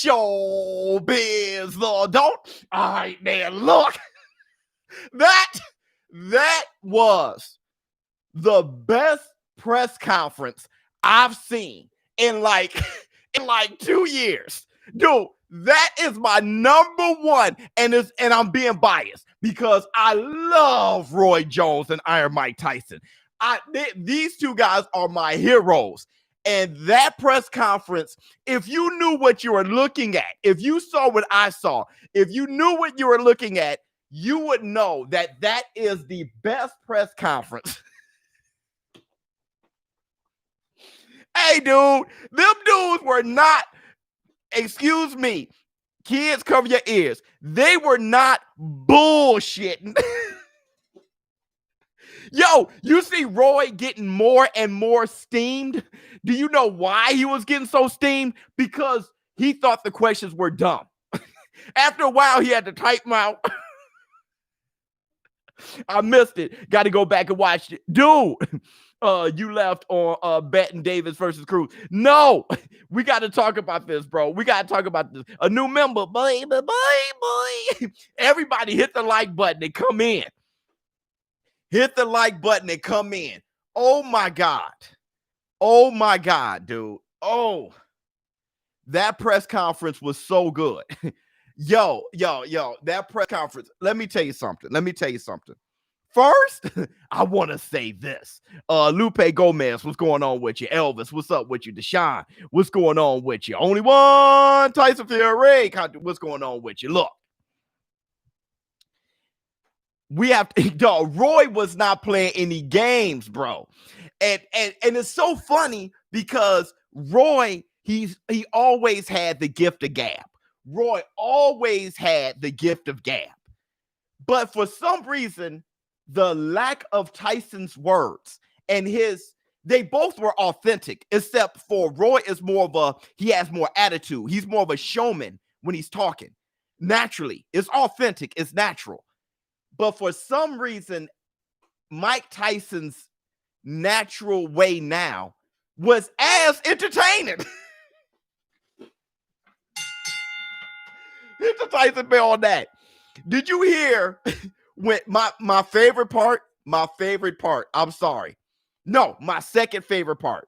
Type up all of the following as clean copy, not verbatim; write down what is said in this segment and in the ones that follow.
ShowBizz, Lord. Don't. All right, man, look. That was the best press conference I've seen in like 2 years. Dude, that is my number one. And I'm being biased because I love Roy Jones and Iron Mike Tyson. These two guys are my heroes. And that press conference, if you knew what you were looking at, if you saw what I saw, if you knew what you were looking at, you would know that that is the best press conference. Hey, dude, them dudes were not, excuse me, kids, cover your ears. They were not bullshitting. Yo, you see Roy getting more and more steamed? Do you know why he was getting so steamed? Because he thought the questions were dumb. After a while, he had to type them out. I missed it. Got to go back and watch it. Dude, you left on Baton Davis versus Cruz. No, we got to talk about this, bro. We got to talk about this. A new member, boy. Everybody hit the like button and come in. Hit the like button and come in. Oh, my God. Oh, my God, dude. Oh, that press conference was so good. Yo, that press conference. Let me tell you something. First, I want to say this. Lupe Gomez, what's going on with you? Elvis, what's up with you? Deshaun, what's going on with you? Only one, Tyson Fury, what's going on with you? Look, we have to, Roy was not playing any games, bro. And it's so funny because Roy, he always had the gift of gab. Roy always had the gift of gab. But for some reason, the lack of Tyson's words and they both were authentic, except for Roy is he has more attitude. He's more of a showman when he's talking. Naturally, it's authentic, it's natural. But for some reason, Mike Tyson's natural way now was as entertaining. Hit the Tyson bell on that. Did you hear when my favorite part? I'm sorry. No, my second favorite part.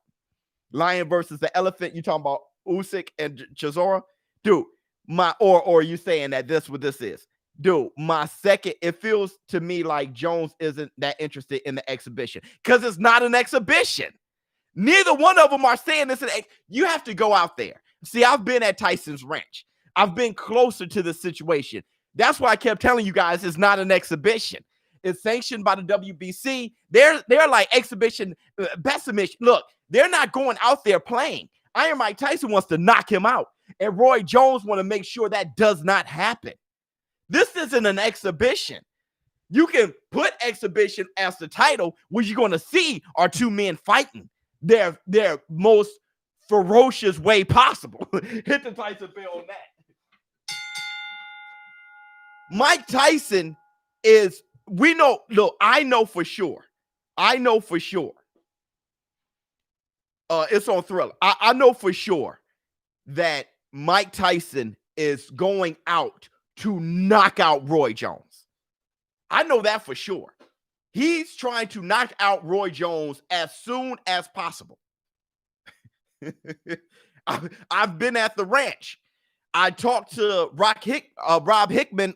Lion versus the elephant. You talking about Usyk and Chisora? Dude, or you saying that this what this is? Dude, my second, it feels to me like Jones isn't that interested in the exhibition because it's not an exhibition. Neither one of them are saying this. You have to go out there. See, I've been at Tyson's ranch. I've been closer to the situation. That's why I kept telling you guys it's not an exhibition. It's sanctioned by the WBC. They're like exhibition, best submission. Look, they're not going out there playing. Iron Mike Tyson wants to knock him out. And Roy Jones want to make sure that does not happen. This isn't an exhibition. You can put exhibition as the title. What you're going to see are two men fighting their most ferocious way possible. Hit the Tyson bell on that. Mike Tyson is, I know for sure. It's on Thriller. I know for sure that Mike Tyson is going out to knock out Roy Jones. I know that for sure. He's trying to knock out Roy Jones as soon as possible. I've been at the ranch. I talked to Rob Hickman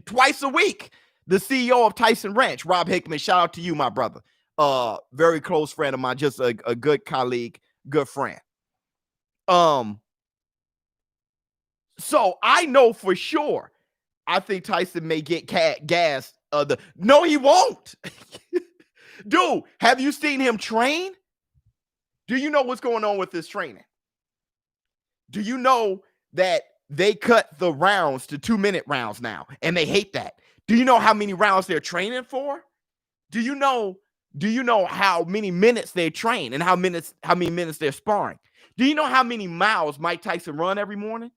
twice a week, the CEO of Tyson Ranch. Rob Hickman, shout out to you, my brother. Very close friend of mine, just a good colleague, good friend. So I know for sure, I think Tyson may get gassed. No, he won't. Dude, have you seen him train? Do you know what's going on with this training? Do you know that they cut the rounds to 2-minute rounds now, and they hate that? Do you know how many rounds they're training for? Do you know how many minutes they train and how many minutes they're sparring? Do you know how many miles Mike Tyson run every morning?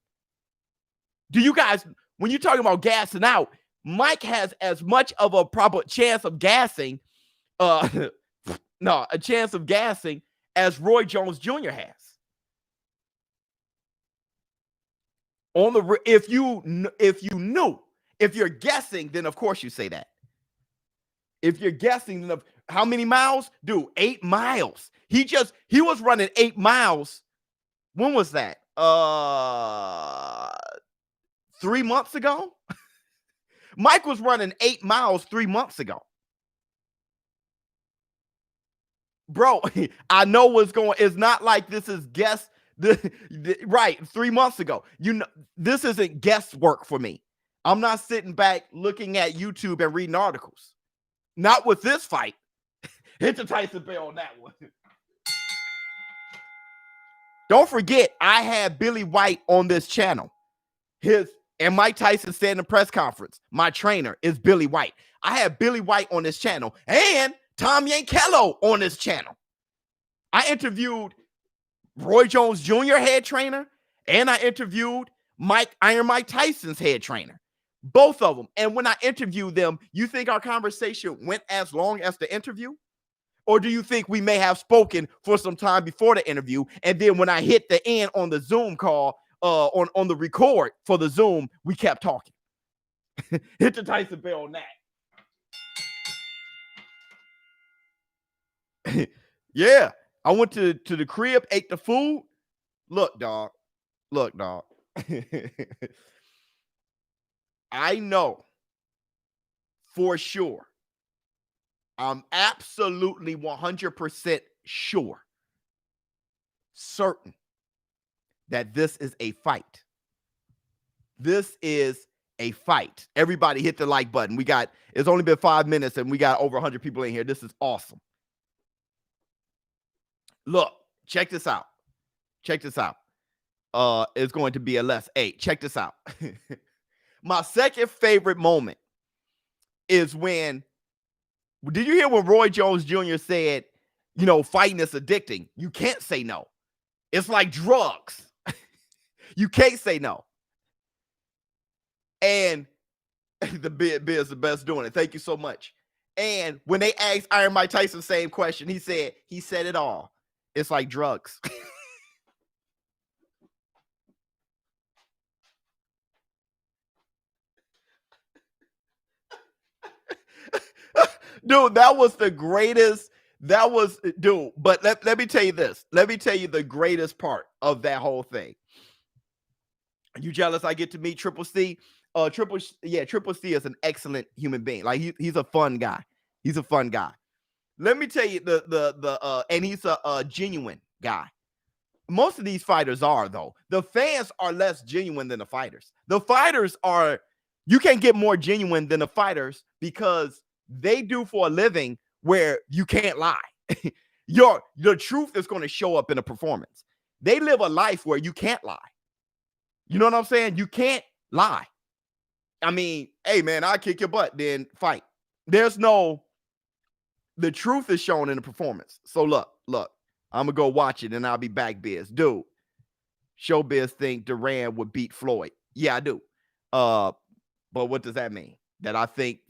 Do you guys, when you're talking about gassing out, Mike has as much of a proper chance of gassing, a chance of gassing as Roy Jones Jr. has. On the if you knew, if you're guessing, then of course you say that. If you're guessing, then how many miles? Dude, 8 miles. He was running 8 miles. When was that? 3 months ago? Mike was running 8 miles 3 months ago. Bro, I know what's going. It's not like this is guess. Right, 3 months ago. You know, this isn't guesswork for me. I'm not sitting back looking at YouTube and reading articles. Not with this fight. Hit the Tyson bell on that one. Don't forget, I had Billy White on this channel. And Mike Tyson said in the press conference, my trainer is Billy White. I had Billy White on this channel and Tom Yankello on this channel. I interviewed Roy Jones Jr. head trainer, and I interviewed Iron Mike Tyson's head trainer. Both of them. And when I interviewed them, you think our conversation went as long as the interview? Or do you think we may have spoken for some time before the interview, and then when I hit the end on the Zoom call, on the record for the Zoom, we kept talking? Hit the Tyson bell on that. Yeah. I went to the crib, ate the food. Look, dog. I know for sure. I'm absolutely 100% sure, certain that this is a fight. This is a fight. Everybody hit the like button. It's only been 5 minutes and we got over 100 people in here. This is awesome. Look, check this out. It's going to be a less 8. Check this out. My second favorite moment is when, did you hear when Roy Jones Jr. said, fighting is addicting? You can't say no. It's like drugs. You can't say no. And the Biz is the best doing it. Thank you so much. And when they asked Iron Mike Tyson the same question, he said it all. It's like drugs. Dude, that was the greatest. But let me tell you this. Let me tell you the greatest part of that whole thing. You jealous I get to meet Triple C? Triple C is an excellent human being. Like he's a fun guy. He's a fun guy. Let me tell you and he's a genuine guy. Most of these fighters are, though. The fans are less genuine than the fighters. The fighters are, you can't get more genuine than the fighters because they do for a living where you can't lie. The truth is going to show up in a performance. They live a life where you can't lie. You know what I'm saying? You can't lie. I mean, hey, man, I'll kick your butt, then fight. The truth is shown in the performance. So look, I'm going to go watch it and I'll be back, Biz. Dude, ShowBizz think Duran would beat Floyd. Yeah, I do. But what does that mean? That I think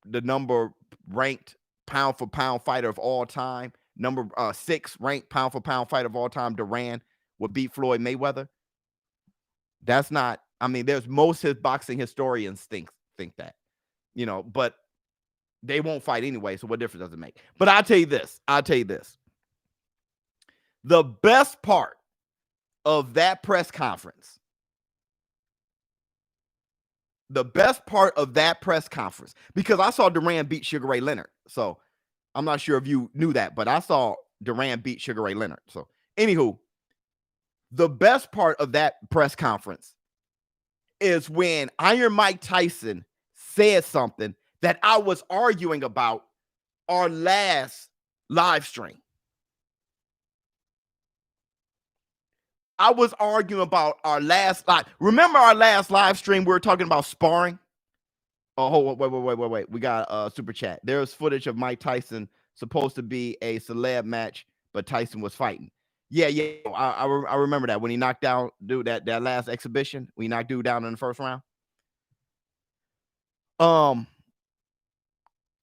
the number ranked pound for pound fighter of all time, number 6 ranked pound for pound fighter of all time, Duran, would beat Floyd Mayweather? That's not, I mean, there's most boxing historians think that, but they won't fight anyway. So what difference does it make? But I'll tell you this. The best part of that press conference, because I saw Duran beat Sugar Ray Leonard. So I'm not sure if you knew that, but I saw Duran beat Sugar Ray Leonard. So anywho, the best part of that press conference is when Iron Mike Tyson said something that I was arguing about our last live stream. I was arguing about our last live. Remember our last live stream? We were talking about sparring. Oh, wait. We got a super chat. There's footage of Mike Tyson supposed to be a celeb match, but Tyson was fighting. Yeah. I remember that when he knocked down dude that last exhibition. We knocked dude down in the first round.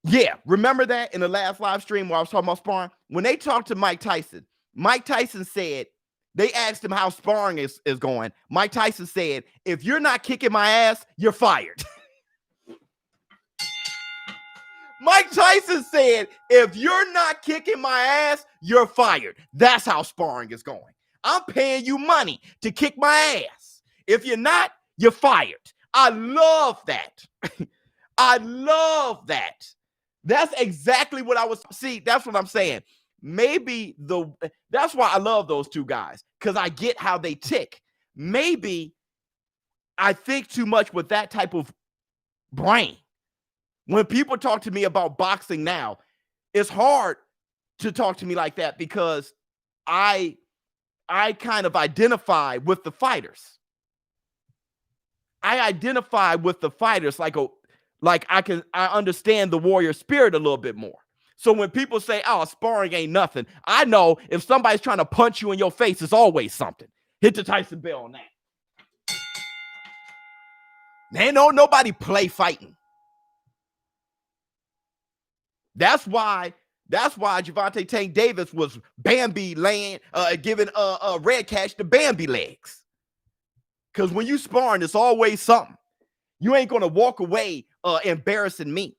Yeah, remember that in the last live stream where I was talking about sparring? When they talked to Mike Tyson said They asked him how sparring is going. Mike Tyson said, if you're not kicking my ass, you're fired. Mike Tyson said, if you're not kicking my ass, you're fired. That's how sparring is going. I'm paying you money to kick my ass. If you're not, you're fired. I love that. I love that. That's exactly what I was. See, that's what I'm saying. Maybe that's why I love those two guys, because I get how they tick. Maybe I think too much with that type of brain. When people talk to me about boxing now, it's hard to talk to me like that because I kind of identify with the fighters. I identify with the fighters like I understand the warrior spirit a little bit more. So when people say, oh, sparring ain't nothing, I know if somebody's trying to punch you in your face, it's always something. Hit the Tyson bell on that. Man, nobody play fighting. That's why Gervonta Tank Davis was Bambi giving Red Cash the Bambi legs. Because when you sparring, it's always something. You ain't going to walk away embarrassing me.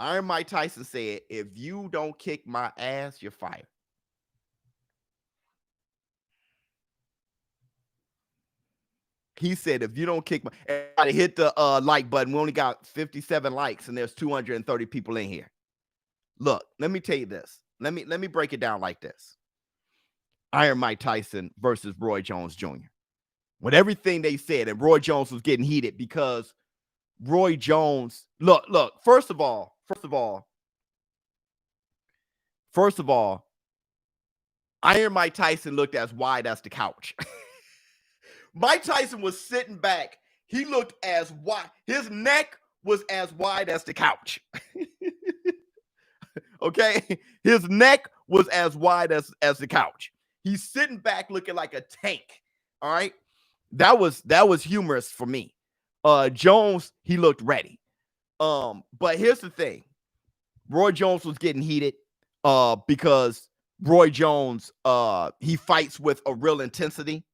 Iron Mike Tyson said, if you don't kick my ass, you're fired. He said, if you don't kick my... Everybody hit the like button. We only got 57 likes, and there's 230 people in here. Look, let me tell you this. Let me break it down like this. Iron Mike Tyson versus Roy Jones Jr. With everything they said, and Roy Jones was getting heated because Roy Jones... Look, first of all, Iron Mike Tyson looked as wide as the couch. Mike Tyson was sitting back. He looked as wide. His neck was as wide as the couch. Okay? His neck was as wide as the couch. He's sitting back looking like a tank. All right? That was humorous for me. Jones, he looked ready. But here's the thing. Roy Jones was getting heated because Roy Jones, he fights with a real intensity.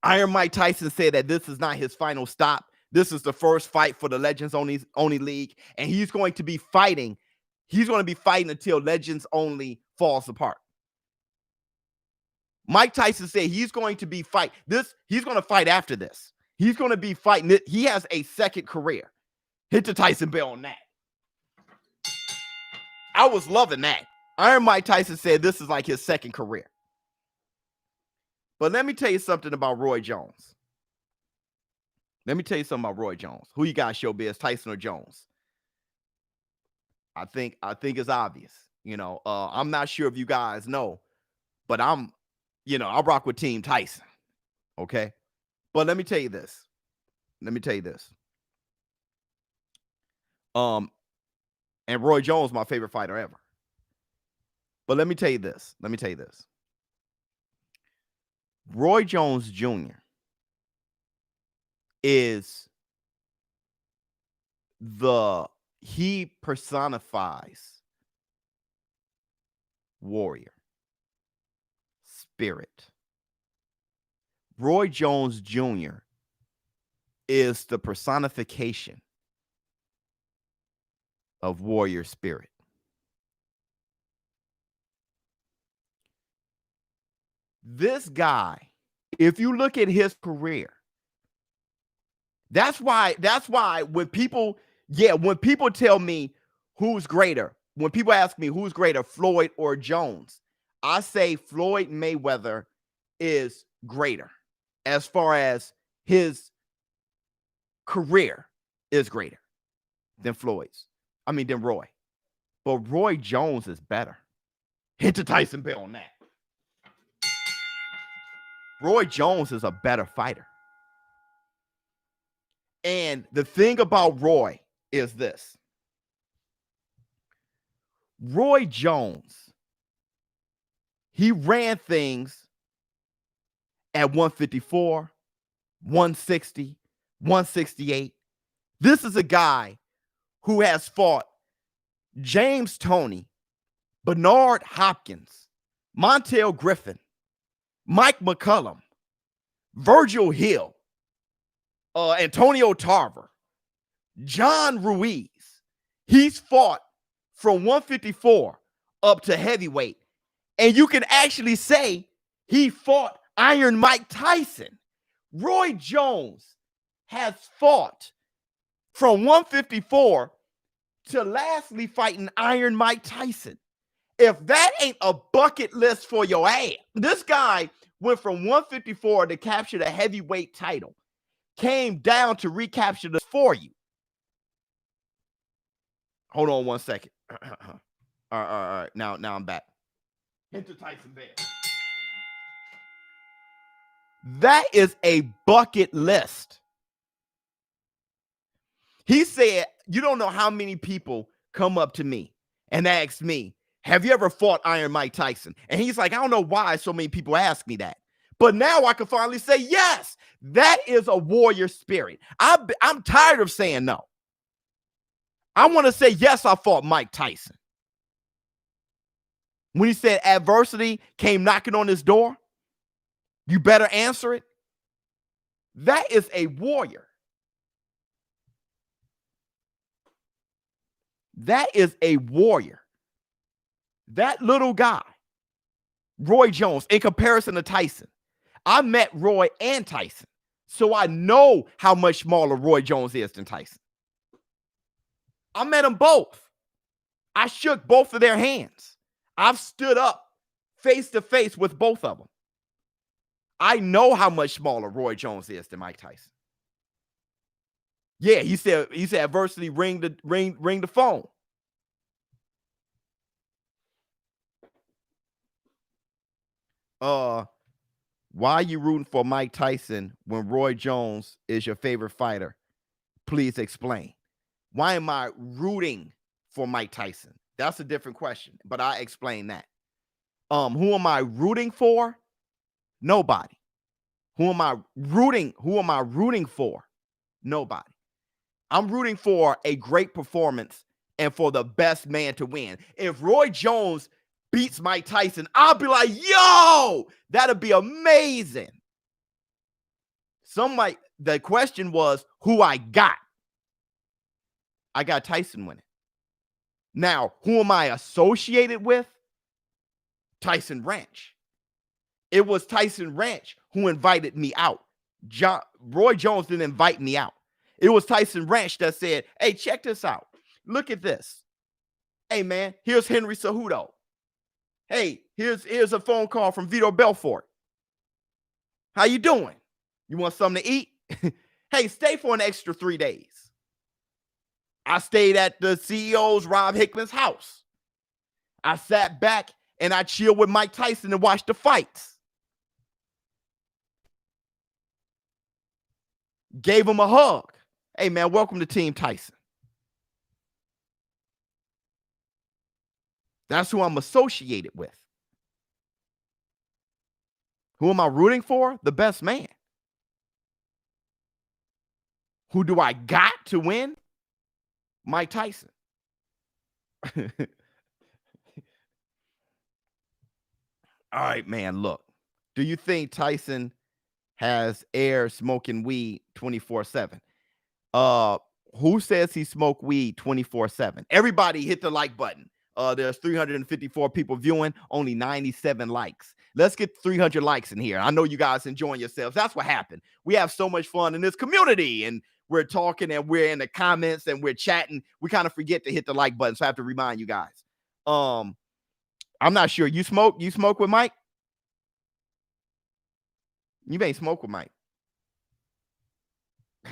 Iron Mike Tyson said that this is not his final stop. This is the first fight for the Legends Only League, and he's going to be fighting. He's going to be fighting until Legends Only falls apart. Mike Tyson said he's going to be fight this. He's going to fight after this. He's going to be fighting. He has a second career. Hit the Tyson bell on that. I was loving that. Iron Mike Tyson said this is like his second career. But let me tell you something about Roy Jones. Who you got, ShowBizz, Tyson or Jones? I think it's obvious. You know, I'm not sure if you guys know, but I rock with Team Tyson. Okay. But let me tell you this. And Roy Jones, my favorite fighter ever. But let me tell you this. Roy Jones Jr. he personifies warrior spirit. Roy Jones Jr. is the personification of warrior spirit. This guy, if you look at his career, that's why when people tell me who's greater, when people ask me who's greater, Floyd or Jones, I say Floyd Mayweather is greater as far as his career is greater than Roy. But Roy Jones is better. Hit the Tyson bell on that. Roy Jones is a better fighter. And the thing about Roy is this. Roy Jones, he ran things at 154, 160, 168. This is a guy who has fought James Toney, Bernard Hopkins, Montel Griffin, Mike McCullum, Virgil Hill, Antonio Tarver, John Ruiz. He's fought from 154 up to heavyweight. And you can actually say he fought Iron Mike Tyson. Roy Jones has fought from 154 to lastly fighting Iron Mike Tyson. If that ain't a bucket list for your ass, this guy went from 154 to capture the heavyweight title, came down to recapture this for you. Hold on one second. All right. Now I'm back. Enter Tyson there. That is a bucket list. He said, you don't know how many people come up to me and ask me, have you ever fought Iron Mike Tyson? And he's like, I don't know why so many people ask me that. But now I can finally say, yes, that is a warrior spirit. I'm tired of saying no. I want to say, yes, I fought Mike Tyson. When he said adversity came knocking on his door, you better answer it. That is a warrior. That is a warrior. That little guy, Roy Jones, in comparison to Tyson. I met Roy and Tyson, so I know how much smaller Roy Jones is than Tyson. I met them both. I shook both of their hands. I've stood up face to face with both of them. I know how much smaller Roy Jones is than Mike Tyson. Yeah, he said adversity ring the phone. Why are you rooting for Mike Tyson when Roy Jones is your favorite fighter? Please explain. Why am I rooting for Mike Tyson? That's a different question, but I explain that. Who am I rooting for? Nobody. Who am I rooting for? Nobody. I'm rooting for a great performance and for the best man to win. If Roy Jones beats Mike Tyson, I'll be like, yo, that'll be amazing. The question was who I got. I got Tyson winning. Now, who am I associated with? Tyson Ranch. It was Tyson Ranch who invited me out. Roy Jones didn't invite me out. It was Tyson Ranch that said, hey, check this out. Look at this. Hey, man, here's Henry Cejudo. Hey, here's a phone call from Vito Belfort. How you doing? You want something to eat? Hey, stay for an extra 3 days. I stayed at the CEO's Rob Hickman's house. I sat back and I chilled with Mike Tyson and watched the fights. Gave him a hug. Hey, man, welcome to Team Tyson. That's who I'm associated with. Who am I rooting for? The best man. Who do I got to win? Mike Tyson. All right, man, look. Do you think Tyson has air smoking weed 24/7? Who says he smoked weed 24/7? Everybody hit the like button. There's 354 people viewing, only 97 likes. Let's get 300 likes in here. I know you guys enjoying yourselves. That's what happened. We have so much fun in this community, and we're talking and we're in the comments and we're chatting. We kind of forget to hit the like button, so I have to remind you guys. I'm not sure. You smoke with Mike? You may smoke with Mike.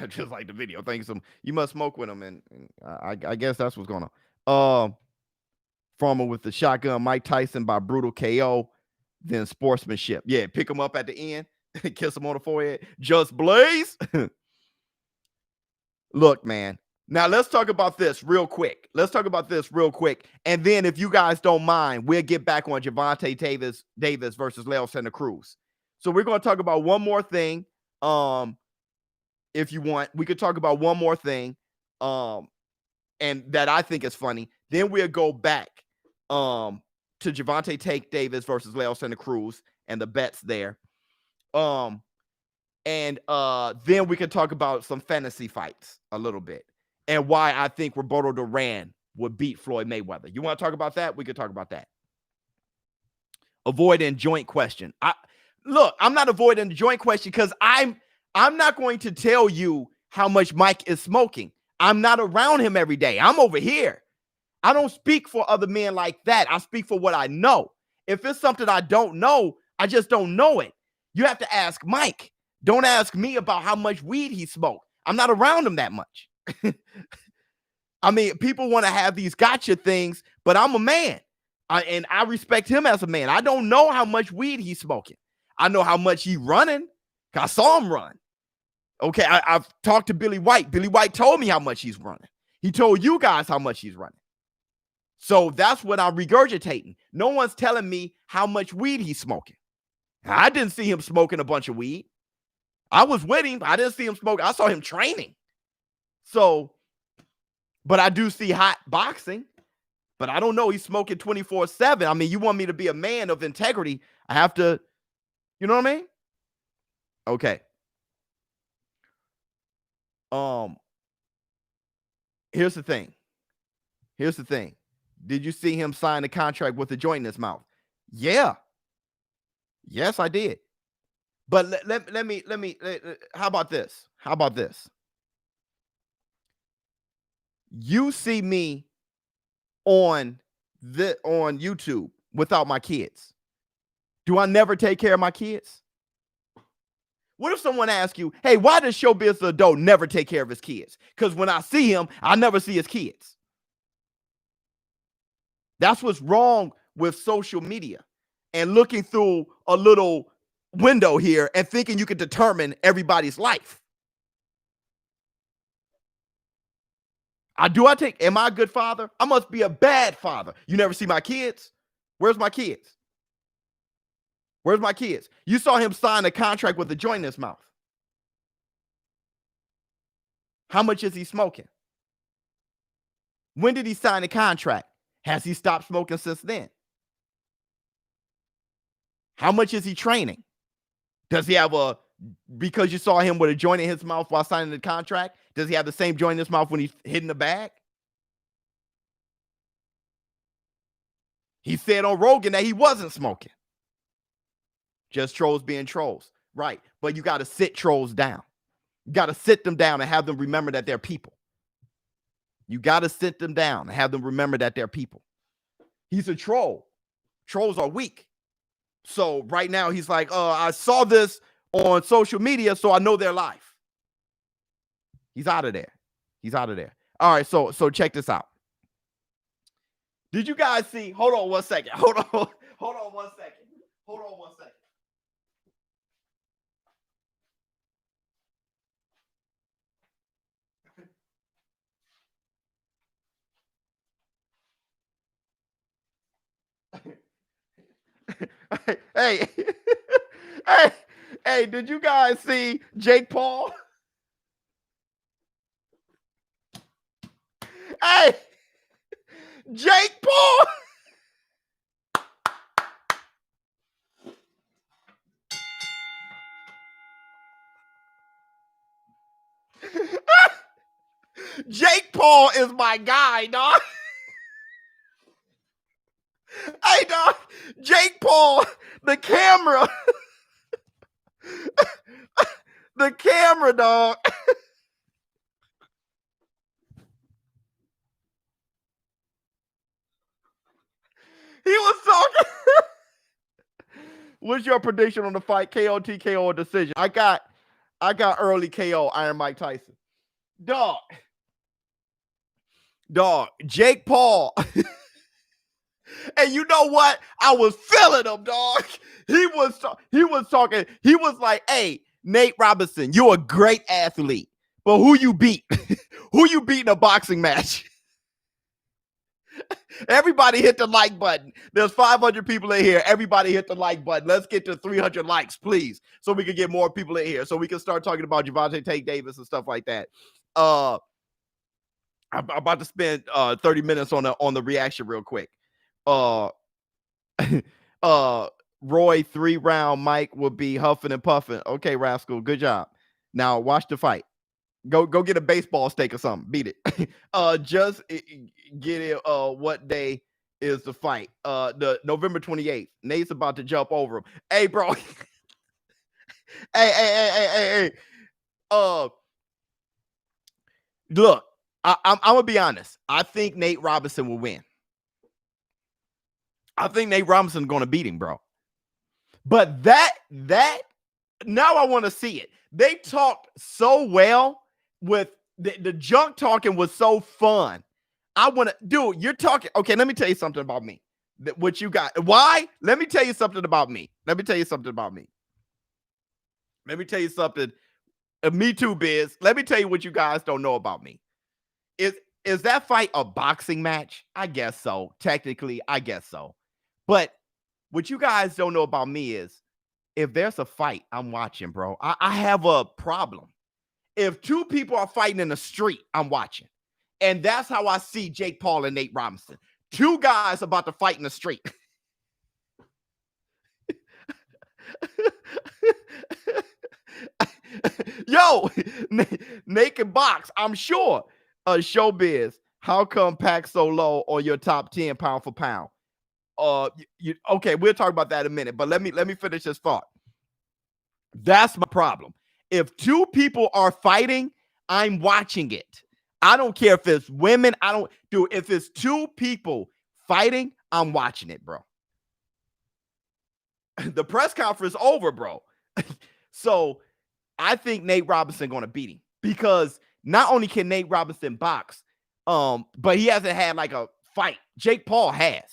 Just like the video. Thank you. You must smoke with him, and I guess that's what's going on. Farmer with the shotgun, Mike Tyson by brutal KO, then sportsmanship. Yeah, pick him up at the end, kiss him on the forehead. Just Blaze. Look, man. Now let's talk about this real quick. And then if you guys don't mind, we'll get back on Gervonta Davis versus Leo Santa Cruz. So we're going to talk about one more thing. If you want, we could talk about one more thing. And that I think is funny. Then we'll go back to Gervonta Tank Davis versus Leo Santa Cruz and the bets there. And then we can talk about some fantasy fights a little bit and why I think Roberto Duran would beat Floyd Mayweather. You want to talk about that? We could talk about that. Avoiding joint question. I'm not avoiding the joint question because I'm not going to tell you how much Mike is smoking. I'm not around him every day. I'm over here. I don't speak for other men like that. I speak for what I know. If it's something I don't know, I just don't know it. You have to ask Mike. Don't ask me about how much weed he smoked. I'm not around him that much. I mean, people want to have these gotcha things, but I'm a man. And I respect him as a man. I don't know how much weed he's smoking. I know how much he's running. I saw him run. Okay, I've talked to Billy White. Billy White told me how much he's running. He told you guys how much he's running. So that's what I'm regurgitating. No one's telling me how much weed he's smoking. I didn't see him smoking a bunch of weed. I was with him. I didn't see him smoke. I saw him training. So, but I do see hot boxing. But I don't know. He's smoking 24/7. I mean, you want me to be a man of integrity, I have to, you know what I mean? Okay. Here's the thing. Did you see him sign a contract with a joint in his mouth? Yeah. Yes, I did. But let me how about this? You see me on YouTube without my kids. Do I never take care of my kids? What if someone asks you, hey, why does ShowBizz the adult never take care of his kids? Because when I see him, I never see his kids. That's what's wrong with social media and looking through a little window here and thinking you can determine everybody's life. Am I a good father? I must be a bad father. You never see my kids? Where's my kids? You saw him sign a contract with a joint in his mouth. How much is he smoking? When did he sign a contract? Has he stopped smoking since then? How much is he training? Does he have because you saw him with a joint in his mouth while signing the contract, does he have the same joint in his mouth when he's hitting the bag? He said on Rogan that he wasn't smoking. Just trolls being trolls. Right. But you got to sit trolls down. You got to sit them down and have them remember that they're people. You got to sit them down and have them remember that they're people. He's a troll. Trolls are weak. So right now he's like, I saw this on social media, so I know their life. He's out of there. All right, so check this out. Did you guys see? Hold on one second. Hey, hey, did you guys see Jake Paul? Hey, Jake Paul. Jake Paul is my guy, dog. Hey, dog. Jake Paul, the camera. The camera, dog. He was talking. What's your prediction on the fight? KO, TKO, or decision? I got early KO, Iron Mike Tyson. Dog. Jake Paul. And you know what? I was feeling him, dog. He was talking. He was like, hey, Nate Robinson, you're a great athlete. But who you beat? Who you beat in a boxing match? Everybody hit the like button. There's 500 people in here. Everybody hit the like button. Let's get to 300 likes, please, so we can get more people in here, so we can start talking about Gervonta Tank Davis and stuff like that. I'm about to spend 30 minutes on the reaction real quick. Roy 3-round Mike will be huffing and puffing. Okay, Rascal, good job. Now watch the fight. Go get a baseball stake or something. Beat it. Just get it. What day is the fight? The November 28th. Nate's about to jump over him. Hey, bro. Hey. Look, I'm gonna be honest. I think Nate Robinson will win. I think Nate Robinson's gonna beat him, bro. But that now I want to see it. They talked so well with the junk talking was so fun. I want to, dude, you're talking. Okay, let me tell you something about me. What you got? Why? Let me tell you something about me. Let me tell you something. Me too, Biz. Let me tell you what you guys don't know about me. Is that fight a boxing match? I guess so. Technically, I guess so. But what you guys don't know about me is if there's a fight, I'm watching, bro. I have a problem. If two people are fighting in the street, I'm watching. And that's how I see Jake Paul and Nate Robinson. Two guys about to fight in the street. Yo, Nate can box, I'm sure. ShowBizz, how come Pac so low on your top 10 pound for pound? Okay, we'll talk about that in a minute, but let me finish this thought. That's my problem. If two people are fighting, I'm watching it. I don't care if it's women. If it's two people fighting, I'm watching it, bro. The press conference over, bro. So I think Nate Robinson going to beat him because not only can Nate Robinson box, but he hasn't had like a fight. Jake Paul has.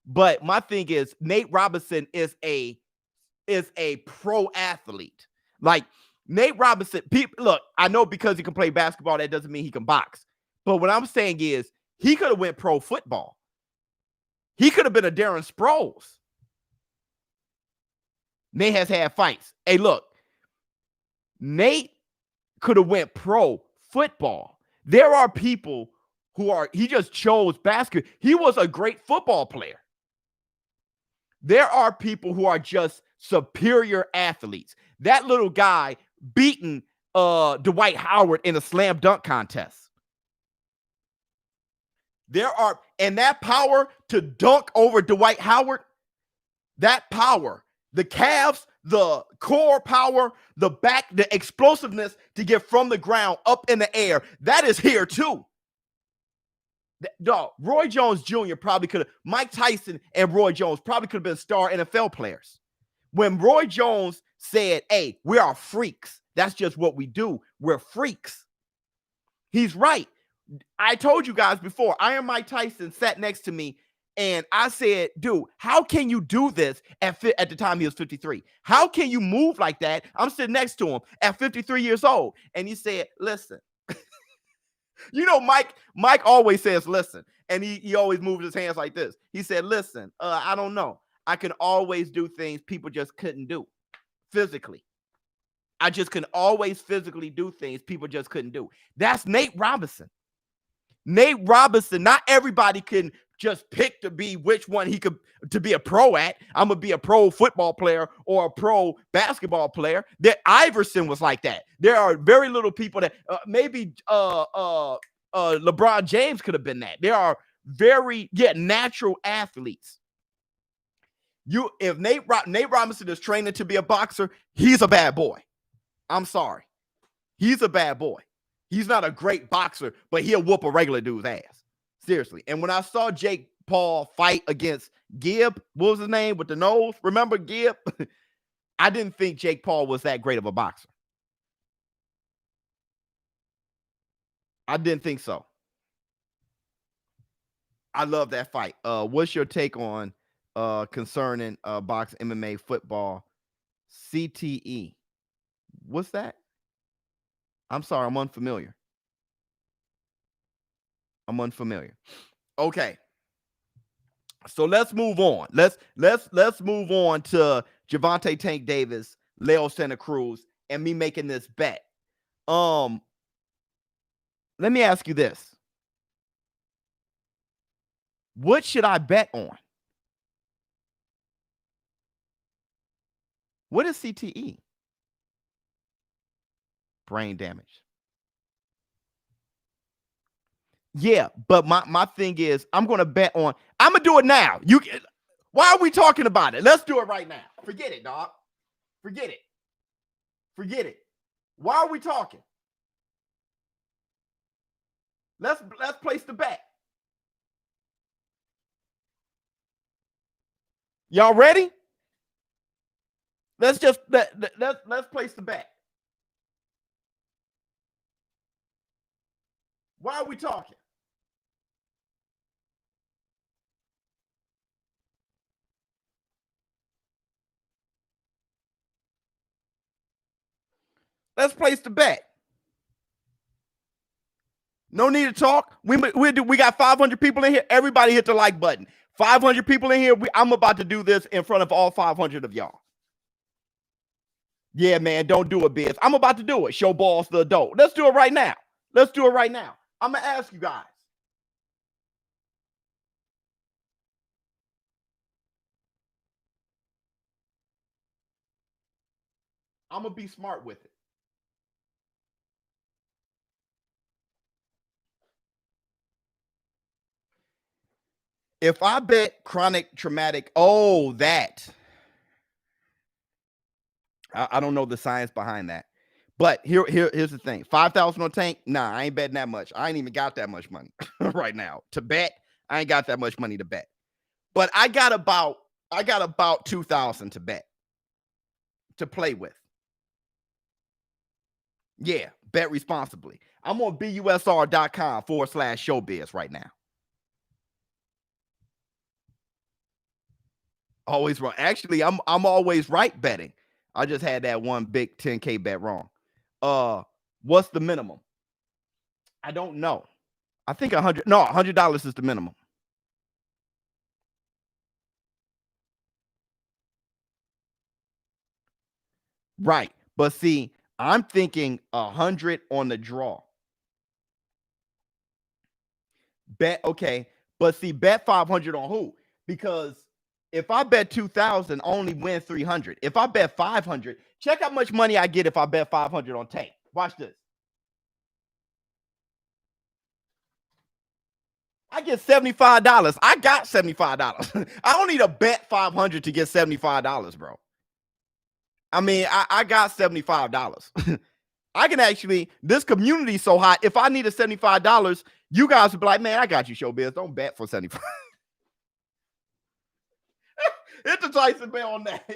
But my thing is Nate Robinson is a pro athlete. Like Nate Robinson, look, I know because he can play basketball, that doesn't mean he can box. But what I'm saying is he could have went pro football. He could have been a Darren Sproles. Nate has had fights. Hey, look, Nate could have went pro football. There are people he just chose basketball. He was a great football player. There are people who are just superior athletes. That little guy beating Dwight Howard in a slam dunk contest. And that power to dunk over Dwight Howard, that power, the calves, the core power, the back, the explosiveness to get from the ground up in the air, that is here too. Dog, Roy Jones Jr. probably could have, Mike Tyson and Roy Jones probably could have been star NFL players. When Roy Jones said, hey, we are freaks. That's just what we do. We're freaks. He's right. I told you guys before, Iron Mike Tyson sat next to me and I said, dude, how can you do this at the time he was 53? How can you move like that? I'm sitting next to him at 53 years old. And he said, listen. You know, Mike always says, listen. And he always moves his hands like this. He said, listen, I don't know. I can always do things people just couldn't do physically. I just can always physically do things people just couldn't do. That's Nate Robinson. Nate Robinson, not everybody can just pick to be which one he could to be a pro at. I'm gonna be a pro football player or a pro basketball player. That Iverson was like that. There are very little people that maybe LeBron James could have been that. There are very natural athletes. If Nate Robinson is training to be a boxer, he's a bad boy. I'm sorry, he's a bad boy. He's not a great boxer, but he'll whoop a regular dude's ass. Seriously. And when I saw Jake Paul fight against Gibb, what was his name with the nose? Remember Gibb? I didn't think Jake Paul was that great of a boxer. I didn't think so. I love that fight. What's your take on concerning boxing, MMA, football, CTE? What's that? I'm sorry, I'm unfamiliar. Okay. So let's move on. Let's move on to Gervonta Tank Davis, Leo Santa Cruz, and me making this bet. Let me ask you this. What should I bet on? What is CTE? Brain damage. Yeah, but my thing is, I'm gonna bet on. I'm gonna do it now. Why are we talking about it? Let's do it right now. Forget it, dog. Forget it. Forget it. Why are we talking? Let's place the bet. Y'all ready? Let's place the bet. Why are we talking? Let's place the bet. No need to talk. We got 500 people in here. Everybody hit the like button. 500 people in here. I'm about to do this in front of all 500 of y'all. Yeah, man, don't do it, Biz. I'm about to do it. Show balls the adult. Let's do it right now. Let's do it right now. I'm going to ask you guys. I'm going to be smart with it. If I bet chronic traumatic, that. I don't know the science behind that. But here's the thing. 5,000 on Tank? Nah, I ain't betting that much. I ain't even got that much money right now to bet. I ain't got that much money to bet. But I got about 2,000 to bet, to play with. Yeah, bet responsibly. I'm on busr.com/showbiz right now. Always wrong. Actually, I'm always right betting. I just had that one big 10K bet wrong. What's the minimum? I don't know. I think $100 is the minimum. Right. But see, I'm thinking 100 on the draw. Bet, okay. But see, bet 500 on who? Because if I bet 2,000, only win 300. If I bet 500, check how much money I get if I bet 500 on Tank. Watch this. I get $75. I got $75. I don't need to bet 500 to get $75, bro. I mean, I got $75. I can actually, this community is so hot. If I needed $75, you guys would be like, man, I got you, ShowBizz. Don't bet for 75. Hit the Tyson bell on that.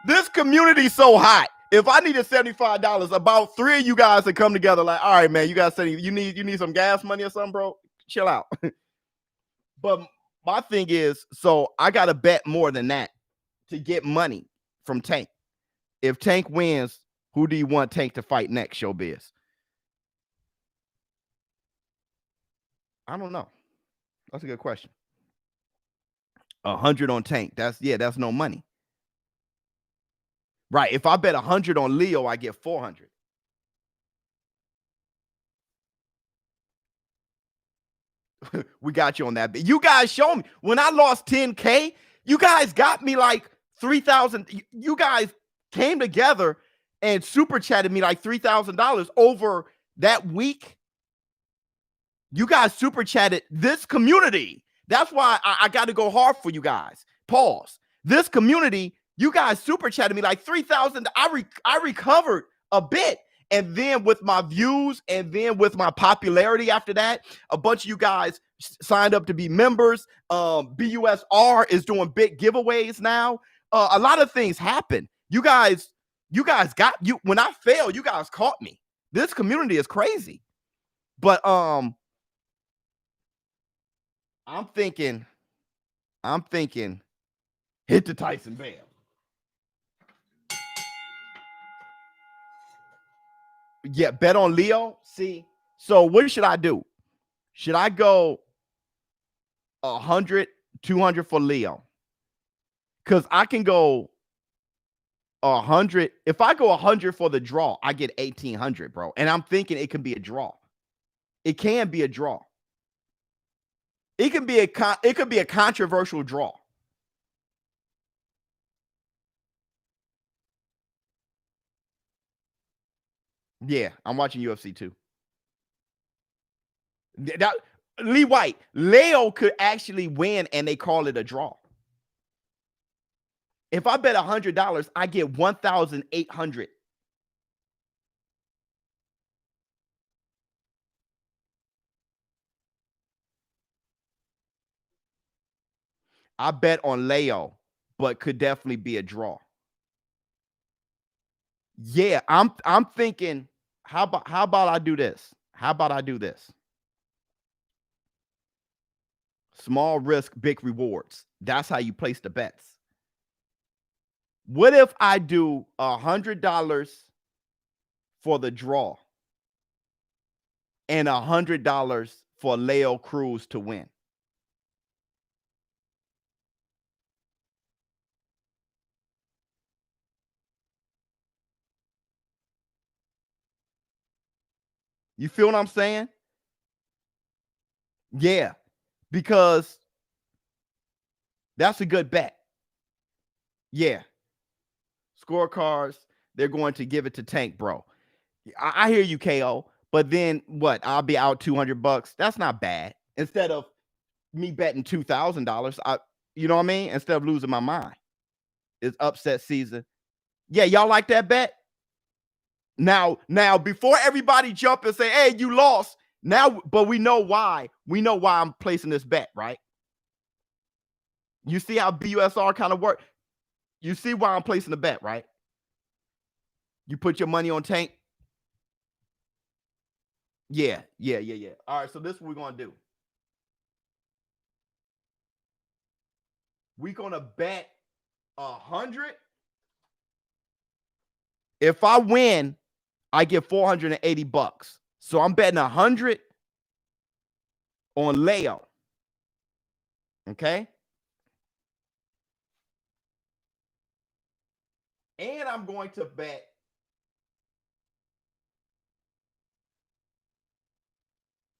This community is so hot. If I needed $75, about 3 of you guys would come together like, all right, man, you guys say you need some gas money or something, bro? Chill out. But my thing is, so I got to bet more than that to get money from Tank. If Tank wins, who do you want Tank to fight next, ShowBizz? I don't know. That's a good question. 100 on Tank. That's no money. Right. If I bet 100 on Leo, I get 400. We got you on that. You guys show me. When I lost 10K, you guys got me like 3,000. You guys came together and super chatted me like $3,000 over that week. You guys super chatted this community. That's why I got to go hard for you guys. Pause. This community, you guys super chatted me like 3,000. I recovered a bit. And then with my views and then with my popularity after that, a bunch of you guys signed up to be members. BUSR is doing big giveaways now. A lot of things happen. You guys got you. When I failed, you guys caught me. This community is crazy. But I'm thinking, hit the Tyson bell. Yeah, bet on Leo. See, so what should I do? Should I go 100, 200 for Leo? Because I can go 100. If I go 100 for the draw, I get 1,800, bro. And I'm thinking it can be a draw. It can be a draw. It could be a controversial draw. Yeah, I'm watching UFC too. Lee White, Leo could actually win and they call it a draw. If I bet $100, I get 1,800. I bet on Leo, but could definitely be a draw. Yeah, I'm thinking, how about I do this? How about I do this? Small risk, big rewards. That's how you place the bets. What if I do $100 for the draw and $100 for Leo Cruz to win? You feel what I'm saying? Yeah, because that's a good bet. Yeah. Scorecards, they're going to give it to Tank, bro. I hear you, KO. But then what? I'll be out $200. That's not bad. Instead of me betting $2,000, you know what I mean? Instead of losing my mind. It's upset season. Yeah, y'all like that bet? Now, before everybody jump and say, hey, you lost. Now, but we know why. We know why I'm placing this bet, right? You see how BUSR kind of work? You see why I'm placing the bet, right? You put your money on Tank. Yeah. All right, so this is what we're going to do. We're going to bet 100. If I win, I get $480. So I'm betting 100 on Leo. Okay? And I'm going to bet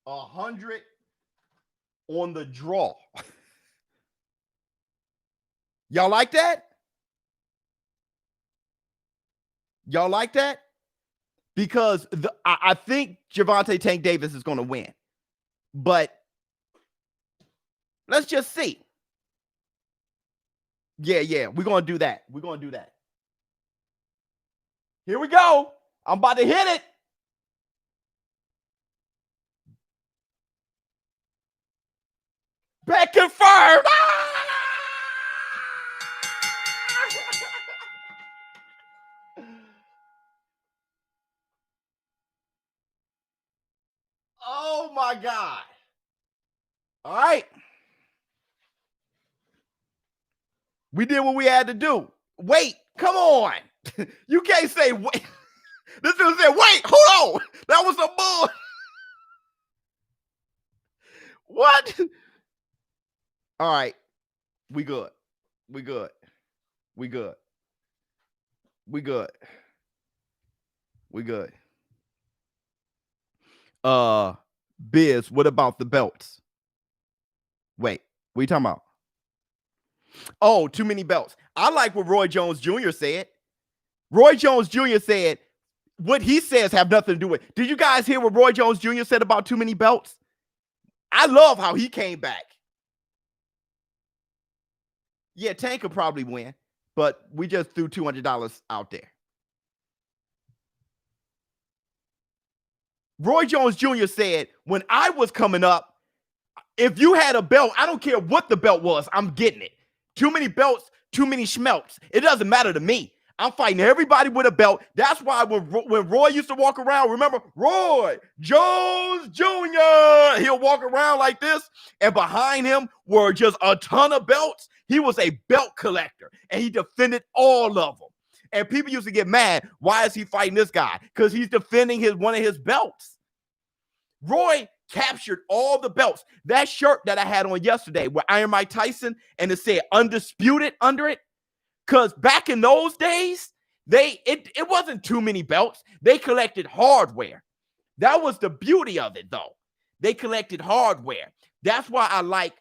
$100 on the draw. Y'all like that? Y'all like that? Because I think Gervonta Tank Davis is going to win. But let's just see. Yeah. We're going to do that. We're going to do that. Here we go. I'm about to hit it. Bet confirmed. Oh my God. All right. We did what we had to do. Wait, come on. You can't say wait. This dude said, wait, hold on. That was a bull. What? All right. We good. We good. We good. We good. We good. Biz, what about the belts? Wait, what are you talking about? Oh, too many belts. I like what Roy Jones Jr. said. Roy Jones Jr. said, what he says have nothing to do with. Did you guys hear what Roy Jones Jr. said about too many belts? I love how he came back. Yeah, Tank could probably win, but we just threw $200 out there. Roy Jones Jr. said, when I was coming up, if you had a belt, I don't care what the belt was, I'm getting it. Too many belts, too many schmelts. It doesn't matter to me. I'm fighting everybody with a belt. That's why when Roy used to walk around, remember, Roy Jones Jr., he'll walk around like this, and behind him were just a ton of belts. He was a belt collector, and he defended all of them. And people used to get mad. Why is he fighting this guy? Because he's defending one of his belts. Roy captured all the belts. That shirt that I had on yesterday with Iron Mike Tyson, and it said undisputed under it. Because back in those days, it wasn't too many belts. They collected hardware. That was the beauty of it, though. They collected hardware. That's why I like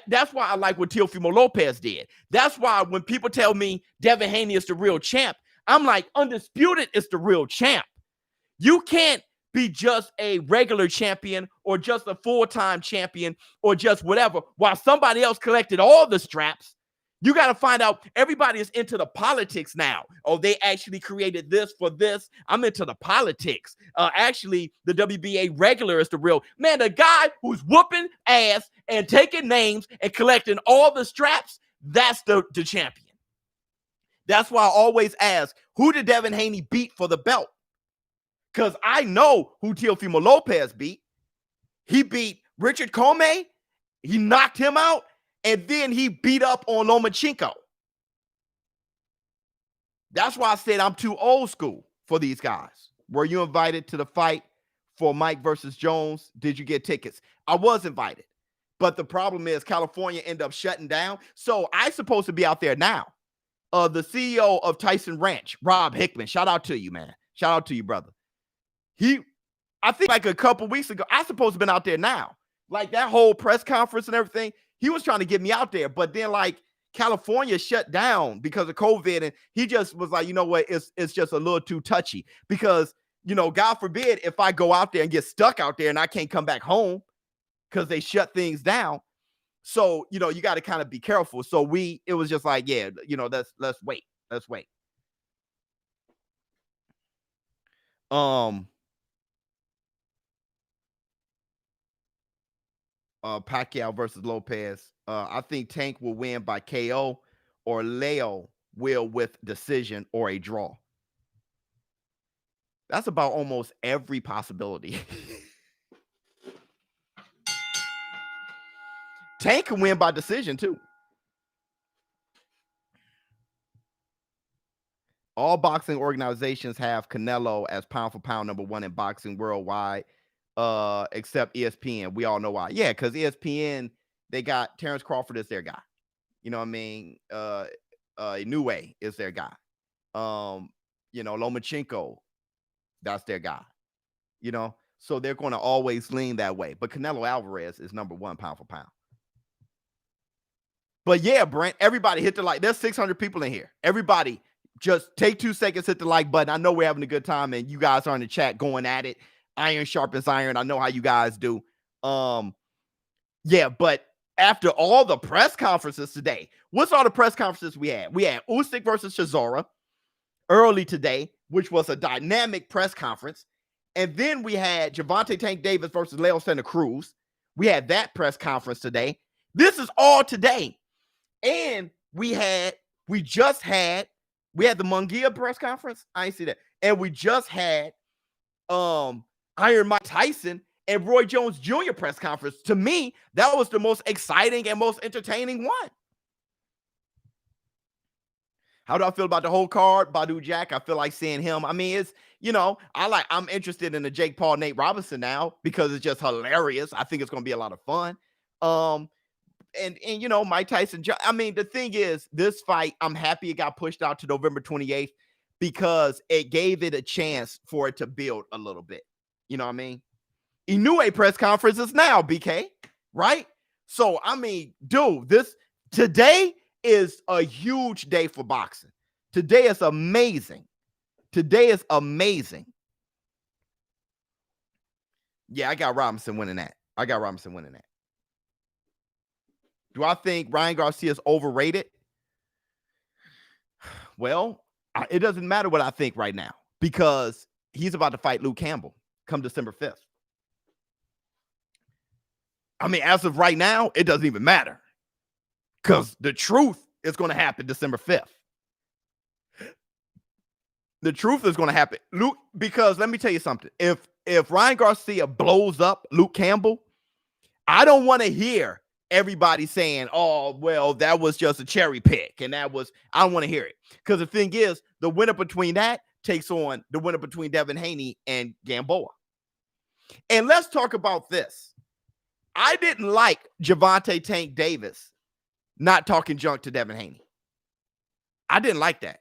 that's why I like what Teofimo Lopez did. That's why when people tell me Devin Haney is the real champ, I'm like, undisputed is the real champ. You can't be just a regular champion or just a full-time champion or just whatever while somebody else collected all the straps. You got to find out. Everybody is into the politics now. Oh, they actually created this for this. I'm into the politics. Actually, the WBA regular is the real man. The guy who's whooping ass and taking names and collecting all the straps, that's the champion. That's why I always ask, who did Devin Haney beat for the belt? Because I know who Teofimo Lopez beat. He beat Richard Comey. He knocked him out. And then he beat up on Lomachenko. That's why I said I'm too old school for these guys. Were you invited to the fight for Mike versus Jones? Did you get tickets? I was invited. But the problem is California ended up shutting down. So I'm supposed to be out there now. The CEO of Tyson Ranch, Rob Hickman. Shout out to you, man. Shout out to you, brother. I think like a couple weeks ago, I supposed to have been out there now. Like that whole press conference and everything. He was trying to get me out there, but then like California shut down because of COVID, and he just was like, you know what, it's just a little too touchy because, you know, God forbid if I go out there and get stuck out there and I can't come back home because they shut things down. So, you know, you got to kind of be careful. So it was just like, yeah, you know, let's wait. Pacquiao versus Lopez. I think Tank will win by KO or Leo will with decision or a draw. That's about almost every possibility. Tank can win by decision too. All boxing organizations have Canelo as pound for pound #1 in boxing worldwide. Except ESPN. We all know why. Yeah, because ESPN, they got Terrence Crawford as their guy. You know what I mean? Inoue is their guy. You know, Lomachenko, that's their guy. You know, so they're going to always lean that way. But Canelo Alvarez is #1 pound for pound. But yeah, Brent, everybody hit the like. There's 600 people in here. Everybody just take 2 seconds, hit the like button. I know we're having a good time and you guys are in the chat going at it. Iron sharpens iron. I know how you guys do. Yeah, but after all the press conferences today, what's all the press conferences we had? We had Usyk versus Chisora early today, which was a dynamic press conference. And then we had Gervonta Tank Davis versus Leo Santa Cruz. We had that press conference today. This is all today. And we had the Munguia press conference. I ain't see that. And we just had Iron Mike Tyson and Roy Jones Jr. press conference. To me, that was the most exciting and most entertaining one. How do I feel about the whole card? Badu Jack, I feel like seeing him. I mean, it's, you know, I'm interested in the Jake Paul, Nate Robinson now because it's just hilarious. I think it's going to be a lot of fun. And you know, Mike Tyson, I mean, the thing is, this fight, I'm happy it got pushed out to November 28th because it gave it a chance for it to build a little bit. You know what I mean? Inoue press conference is now, BK, right? So, I mean, dude, today is a huge day for boxing. Today is amazing. Yeah, I got Robinson winning that. Do I think Ryan Garcia is overrated? Well, it doesn't matter what I think right now because he's about to fight Luke Campbell come December 5th. I mean, as of right now, it doesn't even matter because the truth is going to happen December 5th. The truth is going to happen. Luke, because let me tell you something. If Ryan Garcia blows up Luke Campbell, I don't want to hear everybody saying, oh, well, that was just a cherry pick. And I don't want to hear it. Because the thing is, the winner between that takes on the winner between Devin Haney and Gamboa. And let's talk about this. I didn't like Gervonta Tank Davis not talking junk to Devin Haney. I didn't like that.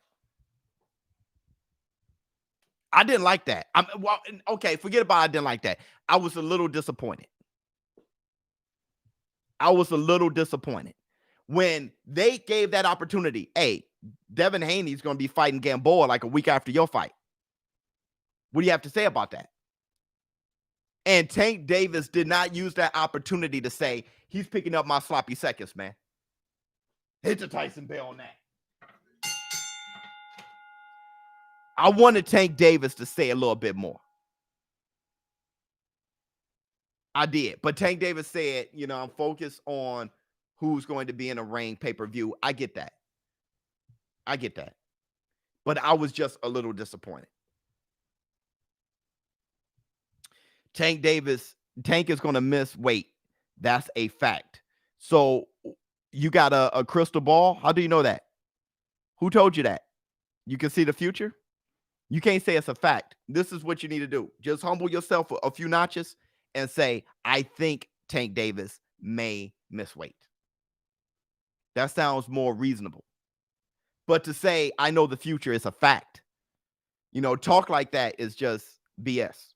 Okay, forget about I didn't like that. I was a little disappointed. When they gave that opportunity. Hey, Devin Haney's going to be fighting Gamboa like a week after your fight. What do you have to say about that? And Tank Davis did not use that opportunity to say, he's picking up my sloppy seconds, man. Hit the Tyson Bell on that. I wanted Tank Davis to say a little bit more. I did. But Tank Davis said, I'm focused on who's going to be in a ring pay-per-view. I get that. But I was just a little disappointed. Tank is going to miss weight. That's a fact. So you got a crystal ball? How do you know that? Who told you that? You can see the future? You can't say it's a fact. This is what you need to do. Just humble yourself a few notches and say, I think Tank Davis may miss weight. That sounds more reasonable. But to say, I know the future is a fact, talk like that is just BS.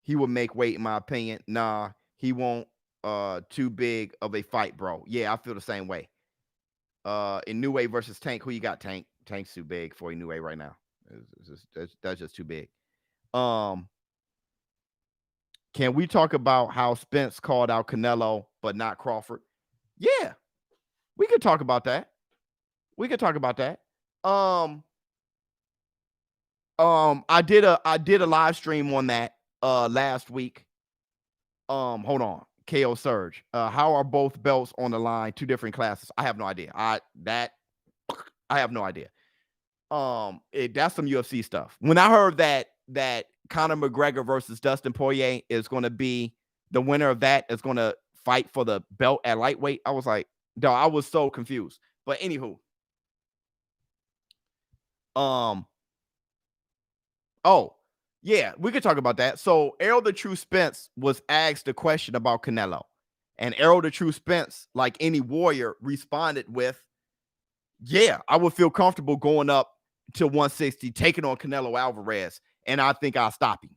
He would make weight, in my opinion. Nah, he won't. Too big of a fight, bro. Yeah, I feel the same way. Inoue versus Tank. Who you got, Tank? Tank's too big for Inoue right now. That's just too big. Can we talk about how Spence called out Canelo but not Crawford? Yeah, we could talk about that. I did a live stream on that last week. Hold on. KO Surge. How are both belts on the line? Two different classes. I have no idea. I have no idea. That's some UFC stuff. When I heard that Conor McGregor versus Dustin Poirier is going to be the winner of that is going to fight for the belt at lightweight, I was like, no, I was so confused. But anywho, oh yeah, we could talk about that. So Errol the True Spence was asked a question about Canelo, and Errol the True Spence, like any warrior, responded with, yeah, I would feel comfortable going up to 160, taking on Canelo Alvarez, and I think I'll stop him.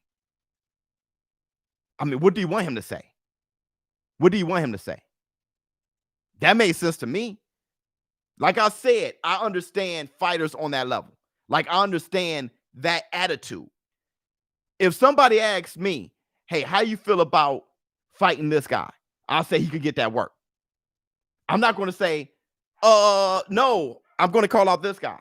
I mean, what do you want him to say? That made sense to me. Like I said, I understand fighters on that level. Like, I understand that attitude. If somebody asks me, hey, how you feel about fighting this guy? I'll say he could get that work. I'm not going to say, no, I'm going to call out this guy.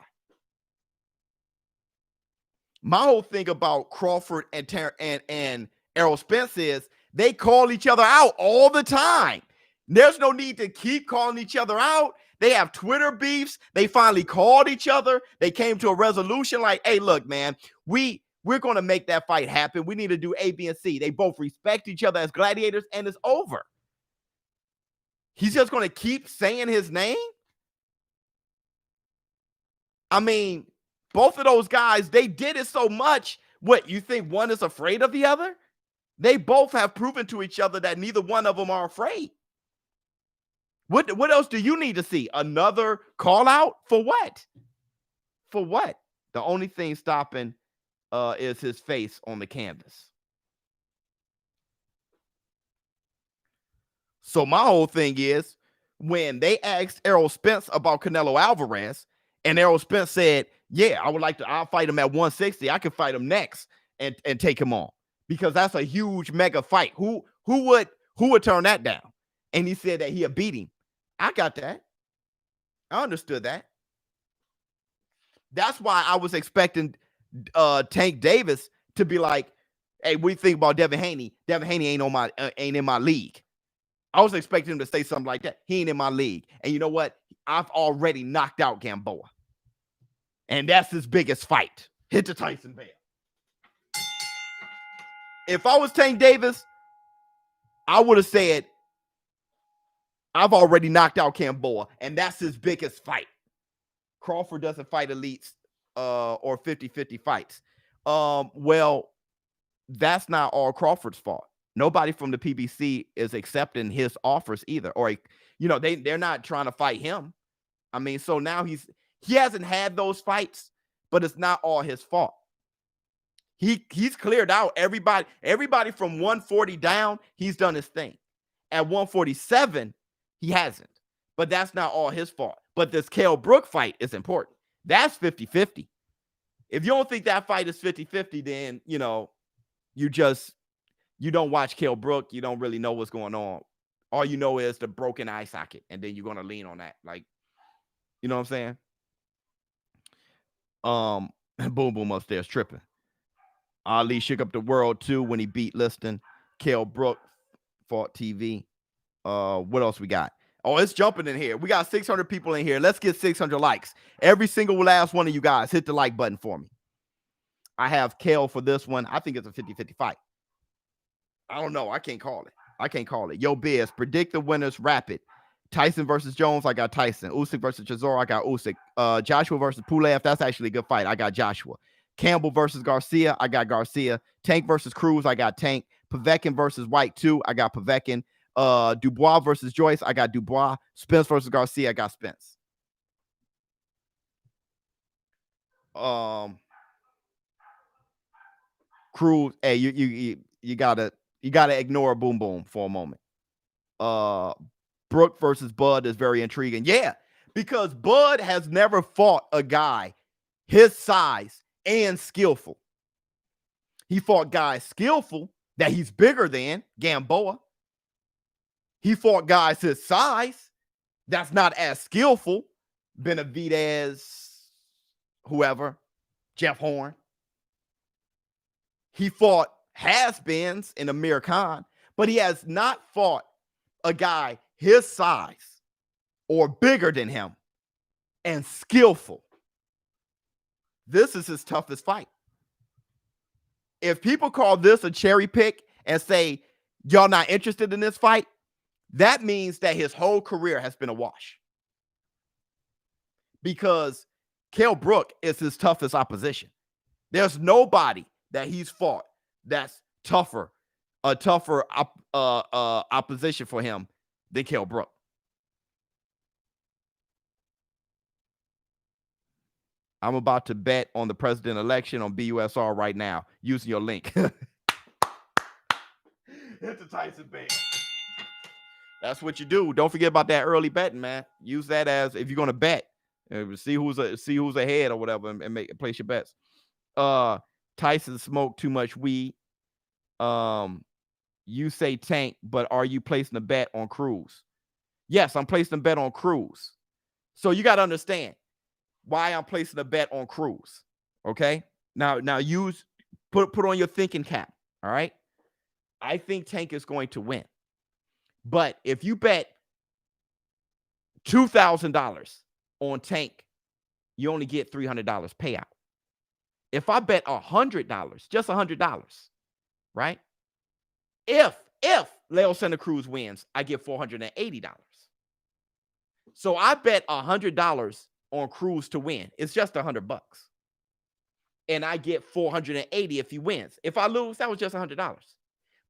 My whole thing about Crawford and Errol Spence is they call each other out all the time. There's no need to keep calling each other out. They have Twitter beefs. They finally called each other. They came to a resolution like, hey, look, man, we're going to make that fight happen. We need to do A, B, and C. They both respect each other as gladiators, and it's over. He's just going to keep saying his name? I mean, both of those guys, they did it so much. What, you think one is afraid of the other? They both have proven to each other that neither one of them are afraid. What else do you need to see? Another call out? For what? The only thing stopping is his face on the canvas. So my whole thing is, when they asked Errol Spence about Canelo Alvarez, and Errol Spence said, yeah, I'll fight him at 160. I can fight him next and take him on, because that's a huge mega fight. Who would turn that down? And he said that he'll beat him. I got that. I understood that. That's why I was expecting Tank Davis to be like, hey, what do you think about Devin Haney? Devin Haney ain't in my league. I was expecting him to say something like that. He ain't in my league. And you know what? I've already knocked out Gamboa. And that's his biggest fight. Hit the Tyson Bell. If I was Tank Davis, I would have said, I've already knocked out Gamboa, and that's his biggest fight. Crawford doesn't fight elites or 50-50 fights. Well, that's not all Crawford's fault. Nobody from the PBC is accepting his offers either. Or, they're not trying to fight him. I mean, so now he hasn't had those fights, but it's not all his fault. He's cleared out everybody from 140 down. He's done his thing. At 147, he hasn't, but that's not all his fault. But this Kell Brook fight is important. That's 50-50. If you don't think that fight is 50-50, then, you know, you don't watch Kell Brook. You don't really know what's going on. All you know is the broken eye socket, and then you're going to lean on that. Like, you know what I'm saying? Boom Boom upstairs tripping. Ali shook up the world too when he beat Liston. Kell Brook fought TV. What else we got? Oh, it's jumping in here. We got 600 people in here. Let's get 600 likes. Every single last one of you guys, hit the like button for me. I have Kell for this one. I think it's a 50-50 fight. I don't know. I can't call it. Yo, Biz, predict the winners rapid. Tyson versus Jones, I got Tyson. Usyk versus Chisora, I got Usyk. Joshua versus Pulev, that's actually a good fight. I got Joshua. Campbell versus Garcia, I got Garcia. Tank versus Cruz, I got Tank. Povetkin versus White 2, I got Povetkin. Dubois versus Joyce, I got Dubois. Spence versus Garcia, I got Spence. Cruz, hey, you gotta ignore Boom Boom for a moment. Brook versus Bud is very intriguing. Yeah, because Bud has never fought a guy his size and skillful. He fought guys skillful that he's bigger than, Gamboa. He fought guys his size that's not as skillful, Benavidez, whoever, Jeff Horn. He fought has-beens in Amir Khan, but he has not fought a guy his size or bigger than him and skillful. This is his toughest fight. If people call this a cherry pick and say, y'all not interested in this fight, that means that his whole career has been a wash. Because Kell Brook is his toughest opposition. There's nobody that he's fought that's a tougher opposition for him than Kell Brook. I'm about to bet on the president election on BUSR right now using your link. Hit the Tyson bet. That's what you do. Don't forget about that early betting, man. Use that as if you're gonna bet. See who's ahead or whatever, and place your bets. Tyson smoked too much weed. You say Tank, but are you placing a bet on Cruz? Yes, I'm placing a bet on Cruz. So you got to understand why I'm placing a bet on Cruz. Okay. Now put on your thinking cap. All right. I think Tank is going to win. But if you bet $2,000 on Tank, you only get $300 payout. If I bet $100, just $100, right? If Leo Santa Cruz wins, I get $480. So I bet $100 on Cruz to win. It's just $100. And I get $480 if he wins. If I lose, that was just $100.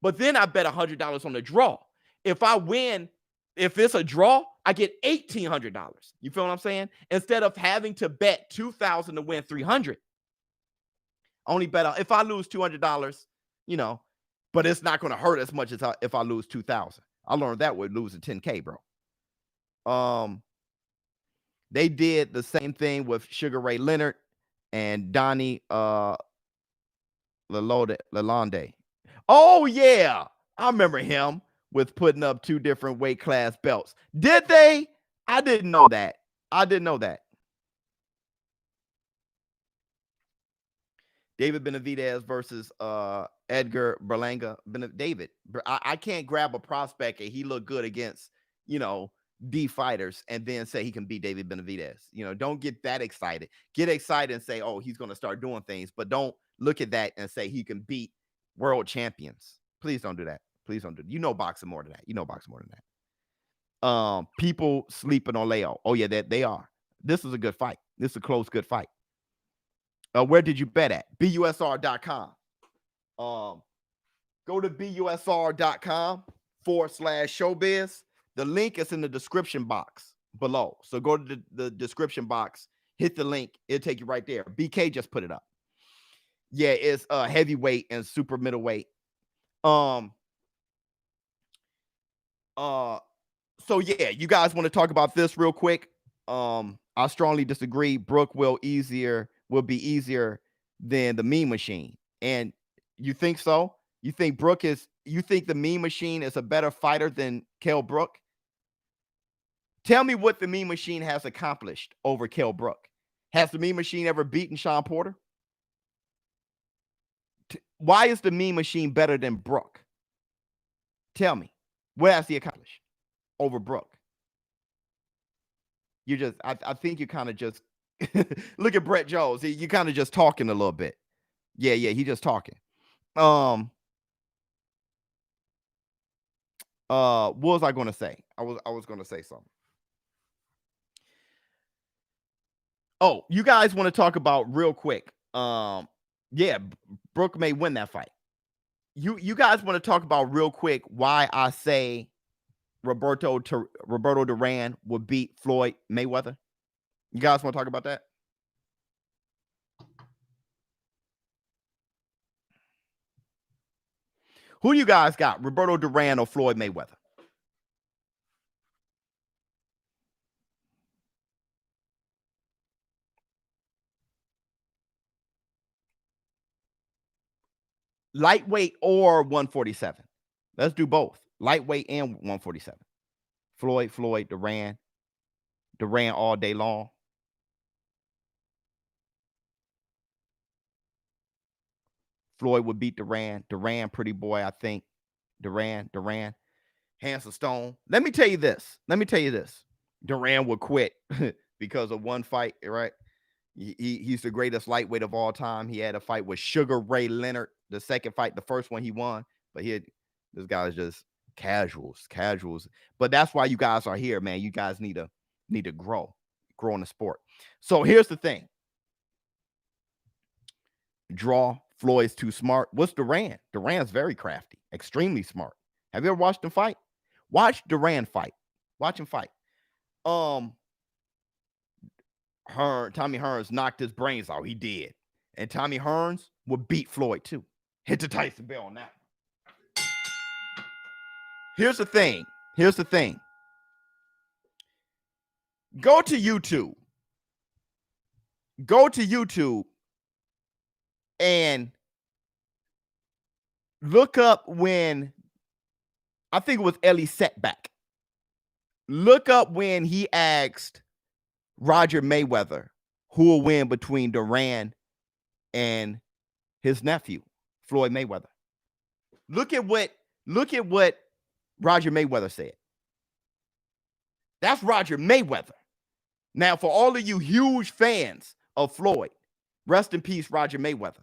But then I bet $100 on the draw. If I win, if it's a draw, I get $1,800. You feel what I'm saying? Instead of having to bet $2,000 to win $300, only bet if I lose $200, you know, but it's not going to hurt as much as if I lose $2,000. I learned that with losing $10K, bro. They did the same thing with Sugar Ray Leonard and Donnie Lalonde. Oh yeah, I remember him with putting up 2 different weight class belts. Did they? I didn't know that. David Benavidez versus Edgar Berlanga. David, I can't grab a prospect and he looked good against, you know, D fighters and then say he can beat David Benavidez. You know, don't get that excited. Get excited and say, oh, he's going to start doing things, but don't look at that and say he can beat world champions. Please don't do that. Please don't do that. You know boxing more than that. People sleeping on Leo. Oh yeah, that they are. This is a good fight. This is a close, good fight. Where did you bet at? BUSR.com. Go to BUSR.com/ShowBizz. The link is in the description box below. So go to the description box, hit the link. It'll take you right there. BK just put it up. Yeah, it's heavyweight and super middleweight. So yeah, you guys want to talk about this real quick? I strongly disagree. Brook will be easier than the Mean Machine. And you think so? You think the Mean Machine is a better fighter than Kell Brook? Tell me what the Mean Machine has accomplished over Kell Brook. Has the Mean Machine ever beaten Sean Porter? Why is the Mean Machine better than Brook? Tell me, what has he accomplished over Brook? You just, I think you kind of just look at Brett Jones. You kind of just talking a little bit. Yeah, he just talking. What was I going to say? I was going to say something. Oh, you guys want to talk about real quick? Yeah, Brook may win that fight. You guys want to talk about real quick why I say Roberto Duran would beat Floyd Mayweather? You guys want to talk about that? Who you guys got, Roberto Duran or Floyd Mayweather? Lightweight or 147? Let's do both. Lightweight and 147. Floyd, Duran all day long. Floyd would beat Duran. Duran, pretty boy, I think. Duran, hands of stone. Let me tell you this. Duran would quit because of one fight, right? He's the greatest lightweight of all time. He had a fight with Sugar Ray Leonard. The second fight, the first one he won, but this guy's just casuals. But that's why you guys are here, man. You guys need to grow in the sport. So here's the thing. Draw. Floyd's too smart. What's Duran? Duran's very crafty, extremely smart. Have you ever watched him fight? Watch Duran fight. Watch him fight. Tommy Hearns knocked his brains out. He did. And Tommy Hearns would beat Floyd too. Hit the Tyson bell on that. Here's the thing. Go to YouTube and look up when, I think it was Ellie Setback. Look up when he asked Roger Mayweather who will win between Duran and his nephew, Floyd Mayweather. Look at what Roger Mayweather said. That's Roger Mayweather. Now, for all of you huge fans of Floyd, rest in peace, Roger Mayweather.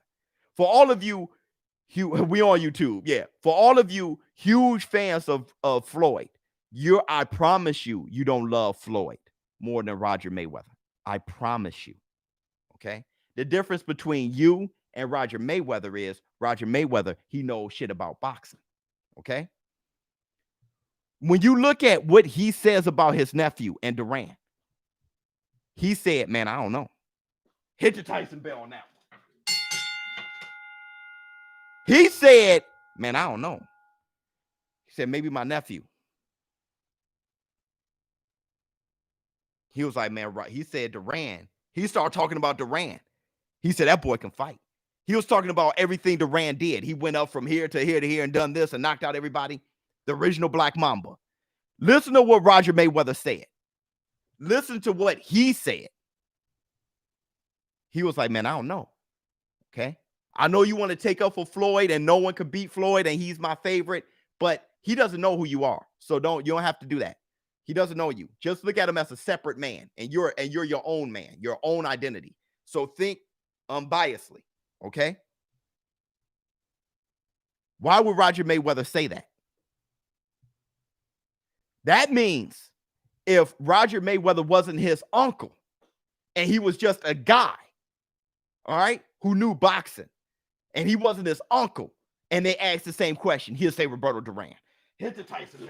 For all of you, we on YouTube, yeah. For all of you huge fans of Floyd, I promise you don't love Floyd more than Roger Mayweather. I promise you. Okay? The difference between you and Roger Mayweather is Roger Mayweather, he knows shit about boxing. Okay? When you look at what he says about his nephew and Duran, he said, man, I don't know. Hit the Tyson bell on that one. He said, man, I don't know. He said, maybe my nephew. He was like, man, right. He said Duran. He started talking about Duran. He said, that boy can fight. He was talking about everything Duran did. He went up from here to here to here and done this and knocked out everybody. The original Black Mamba. Listen to what Roger Mayweather said. Listen to what he said. He was like, man, I don't know. Okay. I know you want to take up for Floyd and no one could beat Floyd and he's my favorite, but he doesn't know who you are. So you don't have to do that. He doesn't know you. Just look at him as a separate man and you're your own man, your own identity. So think unbiasedly. Okay. Why would Roger Mayweather say that? That means if Roger Mayweather wasn't his uncle and he was just a guy, all right, who knew boxing, and he wasn't his uncle, and they asked the same question, he'll say Roberto Duran. Hit the Tyson bell.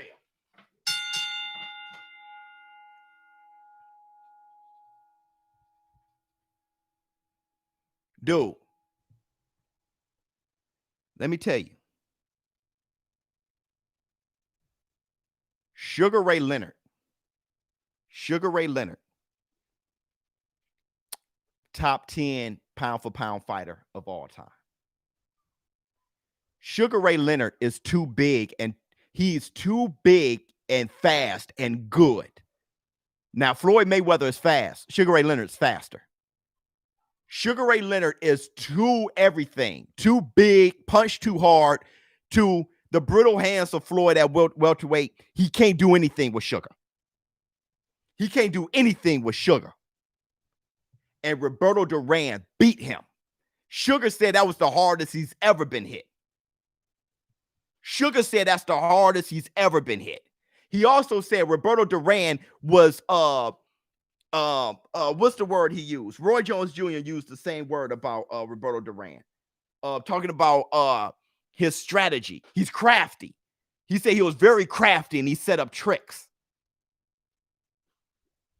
Dude, let me tell you. Sugar Ray Leonard, top 10 pound-for-pound fighter of all time. Sugar Ray Leonard is too big, and he's too big and fast and good. Now, Floyd Mayweather is fast. Sugar Ray Leonard is faster. Sugar Ray Leonard is too everything, too big, punch too hard, to the brittle hands of Floyd at welterweight. He can't do anything with Sugar. He can't do anything with Sugar. And Roberto Duran beat him. Sugar said that was the hardest he's ever been hit. Sugar said that's the hardest he's ever been hit. He also said Roberto Duran was what's the word he used? Roy Jones Jr. used the same word about Roberto Duran. Talking about his strategy. He's crafty. He said he was very crafty and he set up tricks.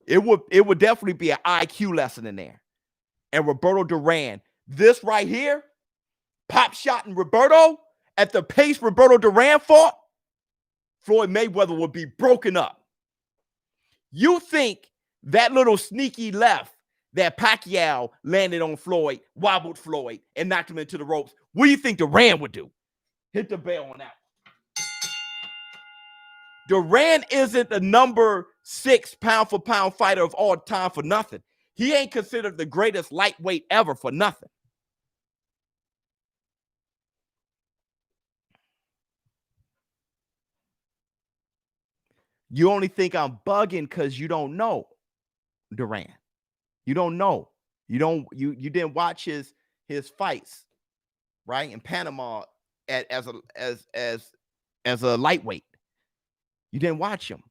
It would definitely be an IQ lesson in there. And Roberto Duran, this right here, pop shot in Roberto, at the pace Roberto Duran fought, Floyd Mayweather would be broken up. You think that little sneaky left that Pacquiao landed on Floyd, wobbled Floyd, and knocked him into the ropes, what do you think Duran would do? Hit the bell on that. Duran isn't the number 6 pound-for-pound fighter of all time for nothing. He ain't considered the greatest lightweight ever for nothing. You only think I'm bugging because you don't know Duran. You don't know. You didn't watch his fights, right? In Panama as a lightweight. You didn't watch him.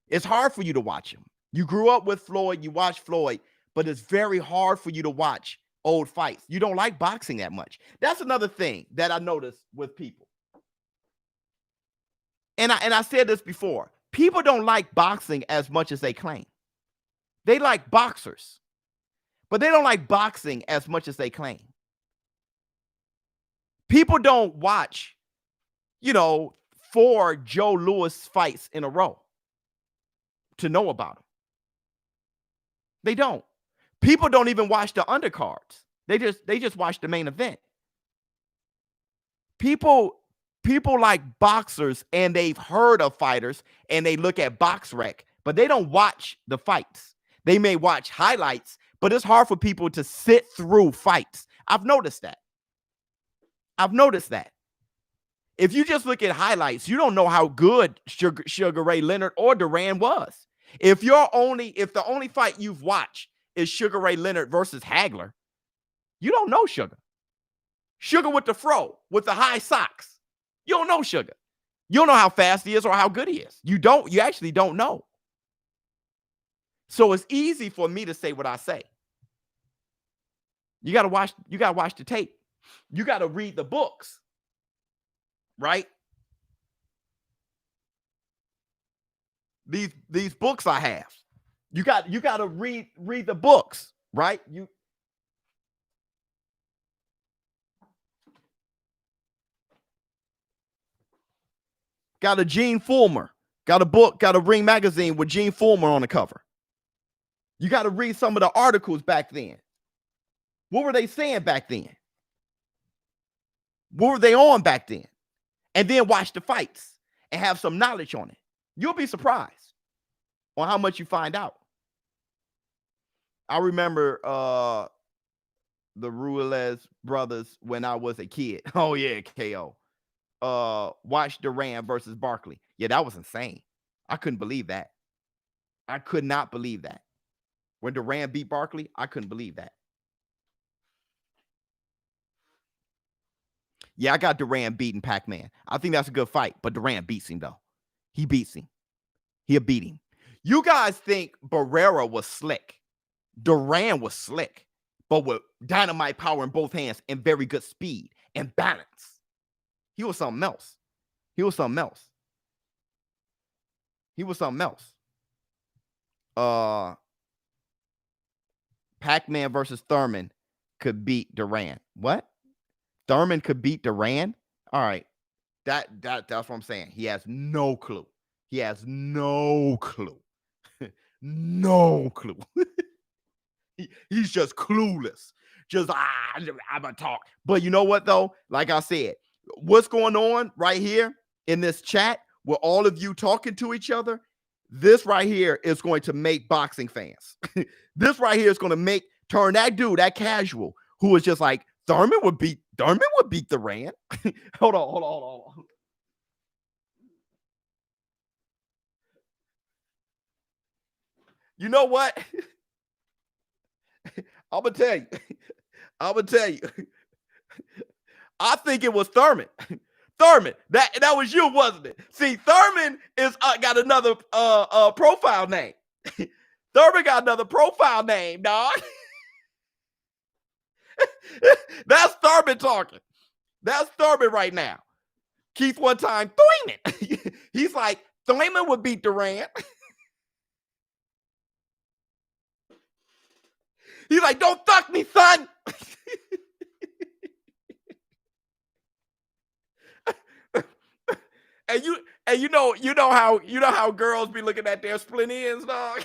It's hard for you to watch him. You grew up with Floyd, you watch Floyd, but it's very hard for you to watch old fights. You don't like boxing that much. That's another thing that I noticed with people. And I said this before. People don't like boxing as much as they claim. They like boxers, but they don't like boxing as much as they claim. People don't watch, 4 Joe Louis fights in a row to know about them. They don't. People don't even watch the undercards. They just watch the main event. People like boxers, and they've heard of fighters, and they look at BoxRec, but they don't watch the fights. They may watch highlights, but it's hard for people to sit through fights. I've noticed that. If you just look at highlights, you don't know how good Sugar Ray Leonard or Duran was. If the only fight you've watched is Sugar Ray Leonard versus Hagler, you don't know Sugar. Sugar with the fro, with the high socks. You don't know Sugar. You don't know how fast he is or how good he is. You actually don't know. So it's easy for me to say what I say. You gotta watch the tape. You gotta read the books. Right? These books I have. You gotta read the books, right? Got a Gene Fullmer. Got a book, got a Ring magazine with Gene Fullmer on the cover. You got to read some of the articles back then. What were they saying back then? What were they on back then? And then watch the fights and have some knowledge on it. You'll be surprised on how much you find out. I remember the Ruiz brothers when I was a kid. Oh, yeah, KO. Watch Duran versus Barkley. Yeah, that was insane. I couldn't believe that. I could not believe that. When Duran beat Barkley, I couldn't believe that. Yeah, I got Duran beating Pac-Man. I think that's a good fight, but Duran beats him, though. He beats him. He'll beat him. You guys think Barrera was slick. Duran was slick, but with dynamite power in both hands and very good speed and balance. He was something else. Pac-Man versus Thurman could beat Duran. What? Thurman could beat Duran? All right. That's what I'm saying. He has no clue. No clue. He's just clueless. Just I'm gonna talk. But you know what though? Like I said, what's going on right here in this chat with all of you talking to each other? This right here is going to make boxing fans. This right here is going to turn that dude, that casual, who was just like Thurman would beat Duran. Hold on. You know what? I'm gonna tell you. I think it was Thurman. Thurman, that was you, wasn't it? See, Thurman is got another profile name. Thurman got another profile name, dog. That's Thurman talking. That's Thurman right now. Keith one time, Thurman. He's like, Thurman would beat Duran. He's like, don't fuck me, son. And you know how girls be looking at their split ends, dog.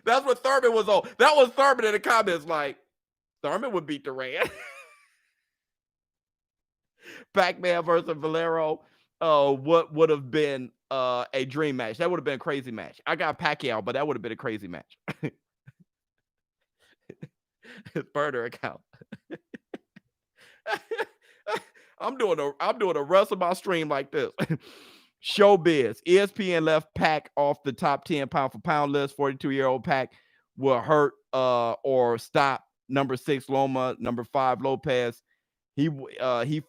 That's what Thurman was on. That was Thurman in the comments, like Thurman would beat Duran. Pac-Man versus Valero. What would have been a dream match? That would have been a crazy match. I got Pacquiao, but that would have been a crazy match. His burner account. I'm doing a rest of my stream like this. ShowBizz. ESPN left Pac off the top 10 pound for pound list. 42-year-old Pac will hurt or stop number 6 Loma, number 5 Lopez. He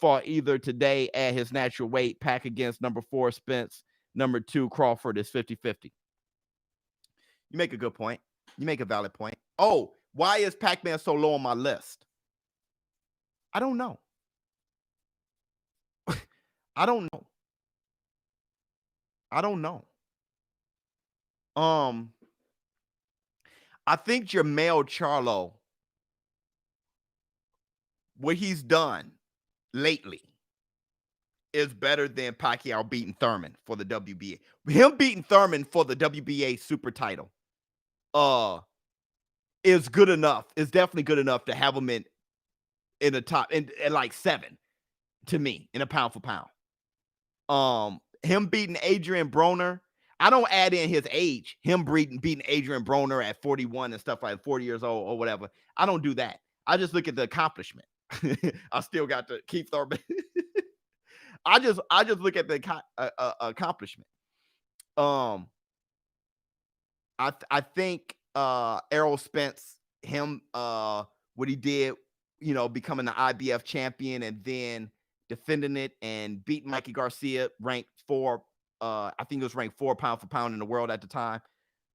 fought either today at his natural weight. Pac against number 4 Spence. Number 2 Crawford is 50-50. You make a good point. You make a valid point. Oh, why is Pac-Man so low on my list? I don't know. I don't know. I think Jermell Charlo, what he's done lately is better than Pacquiao beating Thurman for the WBA. Him beating Thurman for the WBA super title is good enough. Is definitely good enough to have him in the top and like 7 to me in a pound for pound. Him beating Adrian Broner, I don't add in his age. Him beating Adrian Broner at 41 and stuff like 40 years old or whatever. I don't do that. I just look at the accomplishment. I still got to keep Thurman. I just look at the accomplishment. I think Errol Spence, him what he did, becoming the IBF champion and then defending it and beating Mikey Garcia, ranked 4. I think it was ranked 4 pound for pound in the world at the time.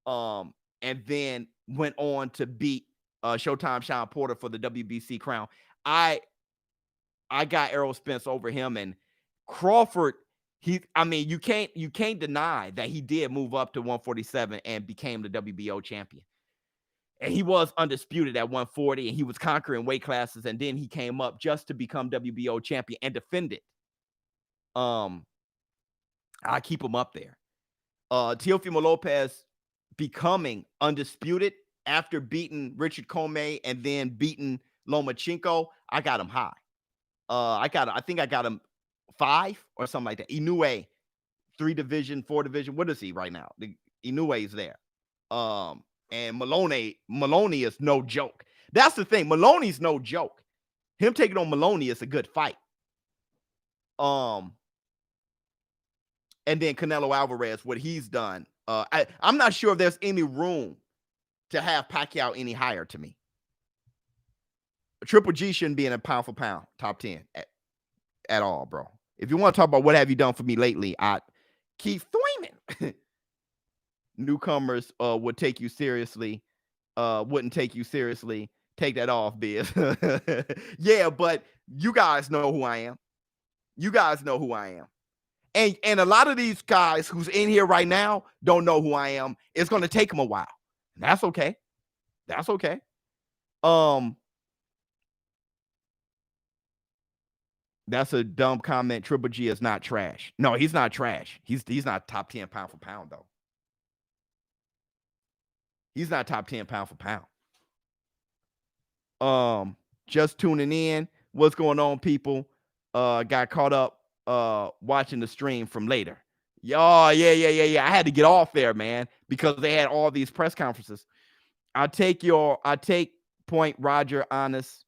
And then went on to beat Showtime Sean Porter for the WBC crown. I got Errol Spence over him, and Crawford. You can't deny that he did move up to 147 and became the WBO champion. And he was undisputed at 140, and he was conquering weight classes, and then he came up just to become WBO champion and defend it. I keep him up there. Teofimo Lopez becoming undisputed after beating Richard Comey and then beating Lomachenko. I got him high. I think I got him 5 or something like that. Inoue, 3 division, 4 division. What is he right now? Inoue is there. And Maloney is no joke. That's the thing. Maloney's no joke. Him taking on Maloney is a good fight. And then Canelo Alvarez, what he's done. I'm not sure if there's any room to have Pacquiao any higher to me. Triple G shouldn't be in a pound for pound top 10 at all, bro. If you want to talk about what have you done for me lately, Keith Thurman. Newcomers would take you seriously, wouldn't take you seriously. Take that off, Biz. Yeah, but you guys know who I am. And a lot of these guys who's in here right now don't know who I am. It's going to take them a while. That's okay. That's a dumb comment. Triple G is not trash. No, he's not trash. He's not top 10 pound for pound, though. He's not top 10 pound for pound. Just tuning in. What's going on, people? Got caught up watching the stream from later. Yeah. I had to get off there, man, because they had all these press conferences. I take point, Roger, honest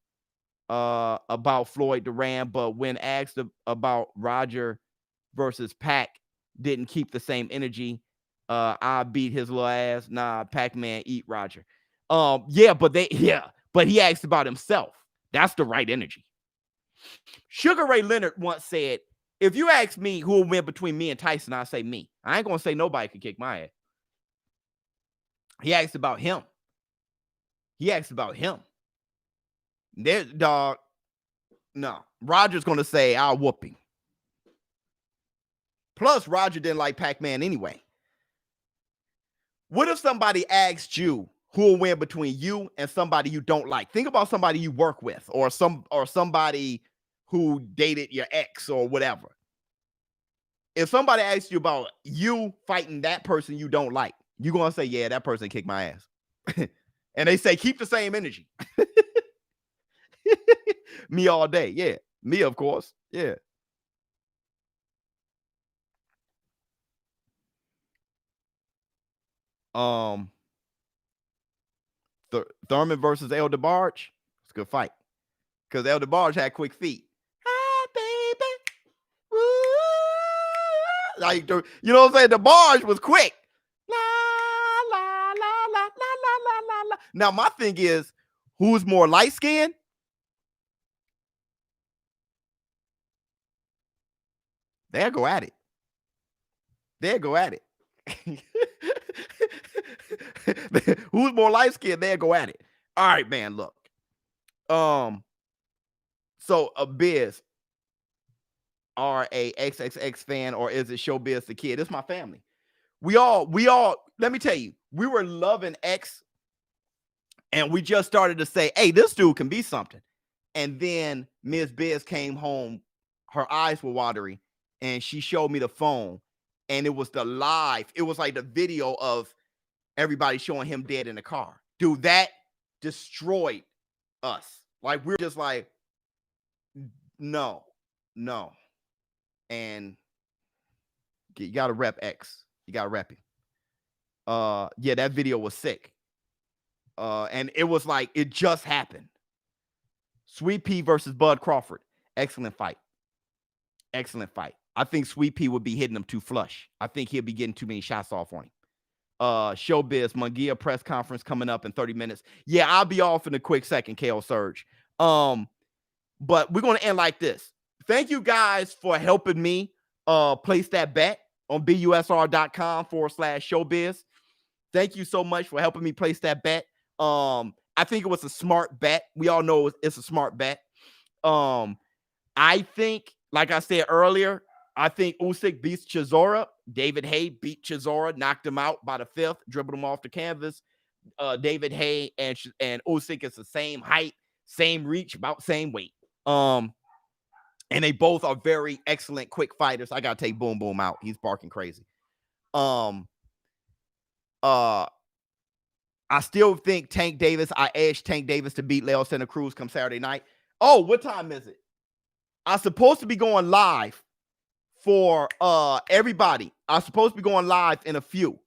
about Floyd Duran, but when asked about Roger versus Pac, didn't keep the same energy. I beat his little ass. Nah, Pac-Man eat Roger. But he asked about himself. That's the right energy. Sugar Ray Leonard once said, if you ask me who will win between me and Tyson, I say me. I ain't gonna say nobody could kick my ass. He asked about him. There's dog. No, Roger's gonna say I'll whoop him. Plus, Roger didn't like Pac-Man anyway. What if somebody asked you who will win between you and somebody you don't like? Think about somebody you work with, or somebody who dated your ex or whatever. If somebody asks you about you fighting that person you don't like, you're gonna say, yeah, that person kicked my ass. And they say, keep the same energy. Me all day. Yeah. Me, of course. Yeah. Thurman versus El DeBarge. It's a good fight. Because El DeBarge had quick feet. Ah, baby. Woo. Like, you know what I'm saying? DeBarge was quick. La, la, la, la, la, la, la, la. Now, my thing is, who's more light-skinned? They'll go at it. Who's more light-skinned? They'll go at it. All right, man, look. So Biz, are a XXX fan, or is it ShowBizz the kid? It's my family. We all, let me tell you, we were loving X, and we just started to say, hey, this dude can be something. And then Ms. Biz came home, her eyes were watery, and she showed me the phone, and it was the live. It was like the video of everybody showing him dead in the car. Dude, that destroyed us. Like, we're just like, no. And you got to rep X. You got to rep him. Yeah, that video was sick. And it was like, it just happened. Sweet Pea versus Bud Crawford. Excellent fight. I think Sweet Pea would be hitting him too flush. I think he'll be getting too many shots off on him. ShowBizz, Munguia press conference coming up in 30 minutes. Yeah, I'll be off in a quick second, KO Surge. But we're going to end like this. Thank you guys for helping me place that bet on busr.com/ShowBizz. Thank you so much for helping me place that bet. I think it was a smart bet. We all know it's a smart bet. I think, like I said earlier, I think Usyk beats Chisora. David Haye beat Chisora, knocked him out by the fifth, dribbled him off the canvas. David Haye and Usyk is the same height, same reach, about same weight. And they both are very excellent quick fighters. I gotta take Boom Boom out. He's barking crazy. I still think Tank Davis. I edged Tank Davis to beat Leo Santa Cruz come Saturday night. Oh, what time is it? I'm supposed to be going live for everybody. I'm supposed to be going live in a few.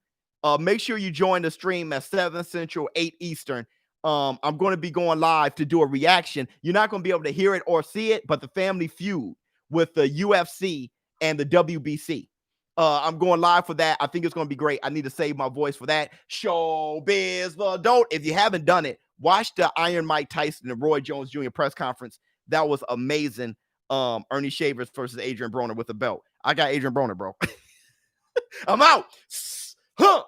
Make sure you join the stream at 7 Central, 8 Eastern. I'm going to be going live to do a reaction. You're not going to be able to hear it or see it, but the Family Feud with the UFC and the WBC. I'm going live for that. I think it's going to be great. I need to save my voice for that. ShowBizz the Dope. If you haven't done it, watch the Iron Mike Tyson and Roy Jones Jr. press conference. That was amazing. Ernie Shavers versus Adrian Broner with the belt. I got Adrian Broner, bro. I'm out. Huh.